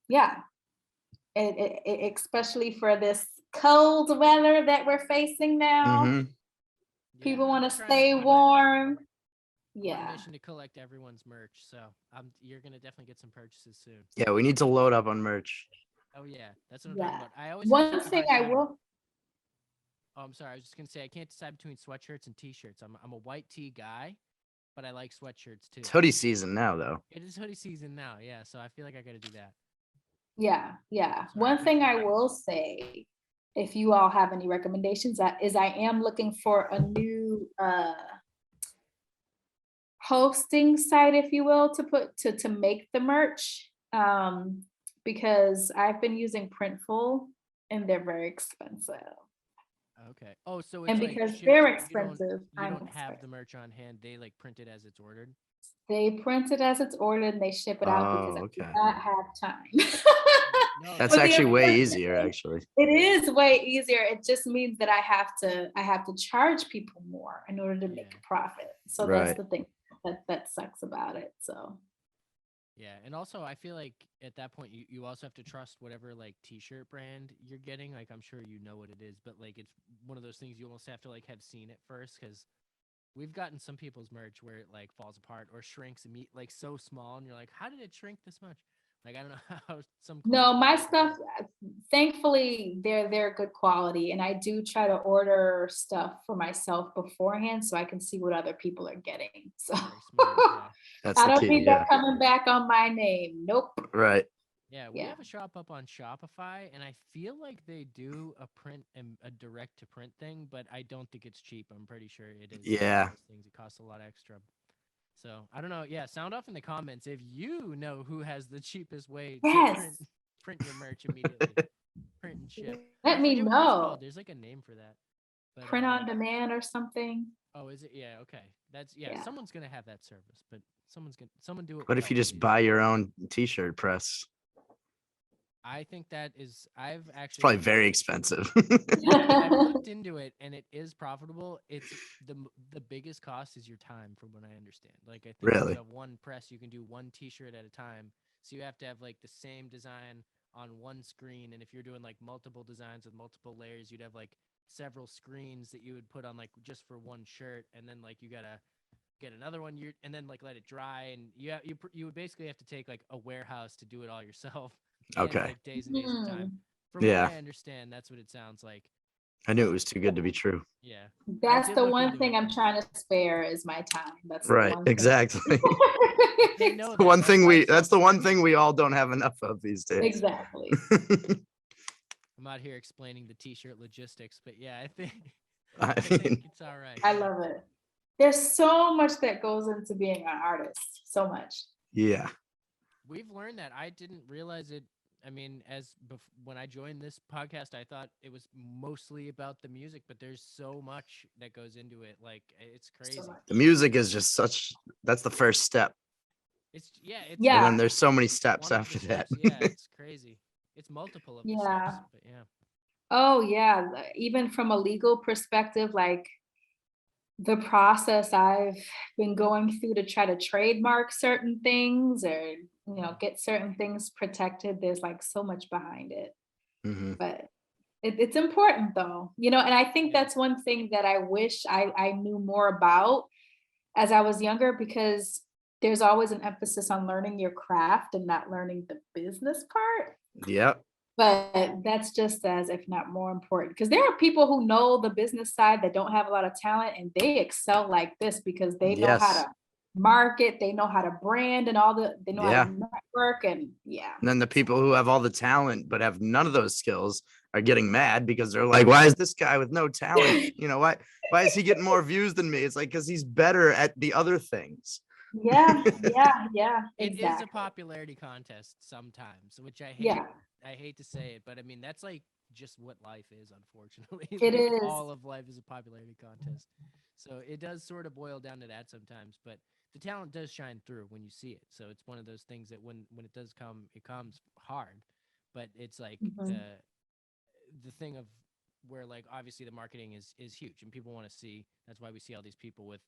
Yeah, especially for this cold weather that we're facing now. Mhm. People want to stay warm. Yeah. On a mission to collect everyone's merch, so you're gonna definitely get some purchases soon. Yeah, we need to load up on merch. Oh yeah, that's what I'm talking about. I always one thing I will. Oh, I'm sorry. I was just gonna say I can't decide between sweatshirts and t-shirts. I'm a white tee guy, but I like sweatshirts too. It's hoodie season now, though. It is hoodie season now, yeah. So I feel like I gotta do that. Yeah. One thing I will say, if you all have any recommendations, is I am looking for a new hosting site, if you will, to make the merch, because I've been using Printful and they're very expensive. Okay. Oh, so it's and like because they're expensive, you don't have the merch on hand. They like print it as it's ordered. They print it as it's ordered and they ship it out because I do not have time. That's actually way easier, actually. It is way easier. It just means that I have to charge people more in order to make a profit. So that's the thing that sucks about it. So yeah, and also I feel like at that point you also have to trust whatever like t-shirt brand you're getting. Like I'm sure you know what it is, but like it's one of those things you almost have to like have seen it first, because we've gotten some people's merch where it like falls apart or shrinks like so small, and you're like, how did it shrink this much? Like I don't know how some. No, my stuff, thankfully, they're good quality, and I do try to order stuff for myself beforehand so I can see what other people are getting. So That's I don't need that coming back on my name. Nope. Right. Yeah, we have a shop up on Shopify, and I feel like they do a print and a direct to print thing, but I don't think it's cheap. I'm pretty sure it is. Yeah. Things, it costs a lot extra. So I don't know. Yeah, sound off in the comments if you know who has the cheapest way to print your merch immediately. Print and ship. Let me know. There's like a name for that. But, print on demand or something. Oh, is it? Yeah. Okay. That's someone's gonna have that service, but someone do it. What if you just buy your own t-shirt press? I think that is. I've actually. It's probably very expensive. I've looked into it, and it is profitable. It's the biggest cost is your time, from what I understand. Like I think if you have one press, you can do one T-shirt at a time. So you have to have like the same design on one screen, and if you're doing like multiple designs with multiple layers, you'd have like several screens that you would put on like just for one shirt, and then like you gotta get another one, and then like let it dry, and you would basically have to take like a warehouse to do it all yourself. Okay. Like days and days of time. From what I understand, that's what it sounds like. I knew it was too good to be true. Yeah. That's did the look one into thing it. I'm trying to spare is my time. That's the Right, one thing. exactly. They know The that. one That's thing why it's that's so the one funny. thing we all don't have enough of these days. Exactly. I'm out here explaining the t-shirt logistics, but yeah, I think I I think mean, it's all right. I yeah. love it. There's so much that goes into being an artist. So much. yeah. We've learned that. I didn't realize it. I mean, when I joined this podcast, I thought it was mostly about the music, but there's so much that goes into it. Like, it's crazy. So much. The music is just that's the first step. It's And Yeah. then there's so many steps one of the after that. steps. Yeah, it's crazy. It's multiple of the Yeah. steps, but yeah. Oh yeah. Even from a legal perspective, like the process I've been going through to try to trademark certain things or, get certain things protected. There's like so much behind it, Mhm. but it's important though, and I think Yeah. that's one thing that I wish I knew more about as I was younger, because there's always an emphasis on learning your craft and not learning the business part. Yep. But that's just as, if not more important, because there are people who know the business side that don't have a lot of talent and they excel like this because they know how Yes. to market, they know how to brand and they know how Yeah. to network and yeah. And then the people who have all the talent but have none of those skills are getting mad because they're like, why is this guy with no talent? Why is he getting more views than me? It's like, because he's better at the other things. Yeah, It is a exactly. popularity contest sometimes, which I hate. Yeah. I hate to say it, but I mean that's like just what life is, unfortunately. It Like, is. all of life is a popularity contest. So it does sort of boil down to that sometimes, but the talent does shine through when you see it. So it's one of those things that when it does come, it comes hard, but it's like Mhm. the thing of where, like, obviously the marketing is huge and people want to see. That's why we see all these people with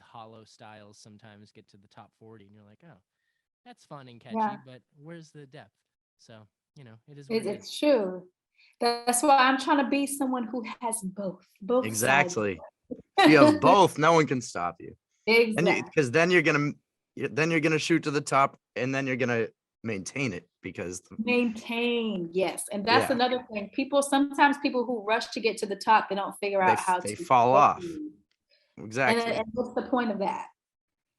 hollow styles sometimes get to the top 40 and you're like, oh, that's fun and catchy, Yeah. but where's the depth? So, it is what it is. It's true. That's why I'm trying to be someone who has both sides. Exactly. If you have both, no one can stop you. Exactly. Because then you're gonna shoot to the top, and then you're gonna maintain it because Maintain, yes. And that's Yeah. another thing. Sometimes people who rush to get to the top, they don't figure out how they to fall off. proceed. Exactly. And what's the point of that?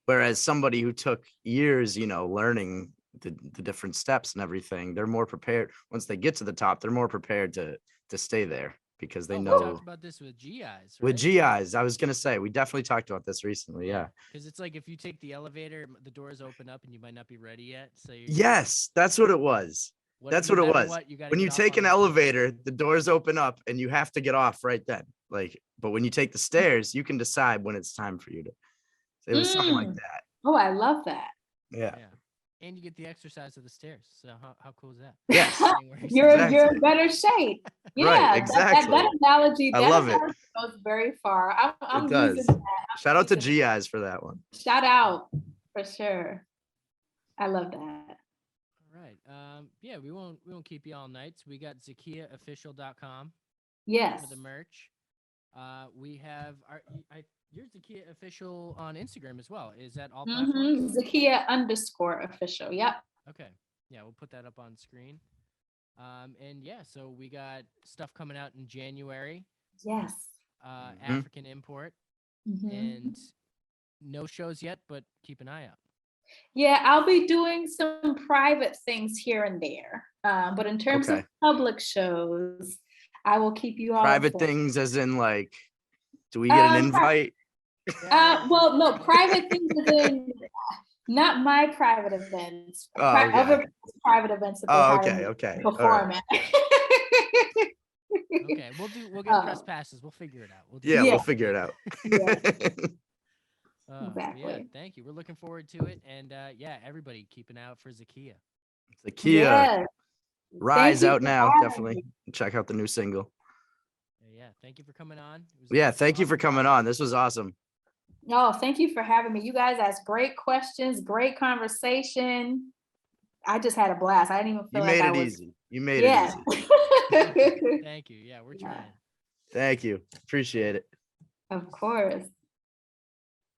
Whereas somebody who took years, learning the different steps and everything, they're more prepared. Once they get to the top, they're more prepared to stay there because they We know. talked about this with GIs, right? With GIs, I was gonna say we definitely talked about this recently. Yeah. Because it's like if you take the elevator, the doors open up and you might not be ready yet. So Yes, that's what it was. That's what it was. When you take an elevator, the doors open up and you have to get off right then. Like, but when you take the stairs, you can decide when it's time for you to. It was something like that. Oh, I love that. Yeah. And you get the exercise of the stairs. So how cool is that? Yes. You're Exactly. in better shape. Yeah, Right, exactly. That analogy, I love it. Goes very far. I'm It does. using that. Shout out to GIs for that one. Shout out for sure. I love that. All right. Yeah, we won't keep you all night. So we got ZakiyyahOfficial.com. Yes. For the merch. We have you're Zakiyyah Official on Instagram as well. Is that all platforms? Zakiyyah_official. Yep. Okay. Yeah, we'll put that up on screen. And yeah, so we got stuff coming out in January. Yes. African import. And no shows yet, but keep an eye out. Yeah, I'll be doing some private things here and there. But in terms of public shows, I will keep you all private informed. Things as in like, do we get an invite? Well, no, private things as in not my private events. Other private events that they perform at. Okay, we'll get press passes. We'll figure it out. We'll figure it out. Exactly. Yeah, thank you. We're looking forward to it. And yeah, everybody keep an eye out for Zakiyyah. Zakiyyah. Rise out now. Definitely check out the new single. Yeah, thank you for coming on. Thank you for coming on. This was awesome. No, thank you for having me. You guys asked great questions, great conversation. I just had a blast. I didn't even feel like I was. Easy. You made it easy. Thank you. Yeah, we're trying. Thank you. Appreciate it. Of course.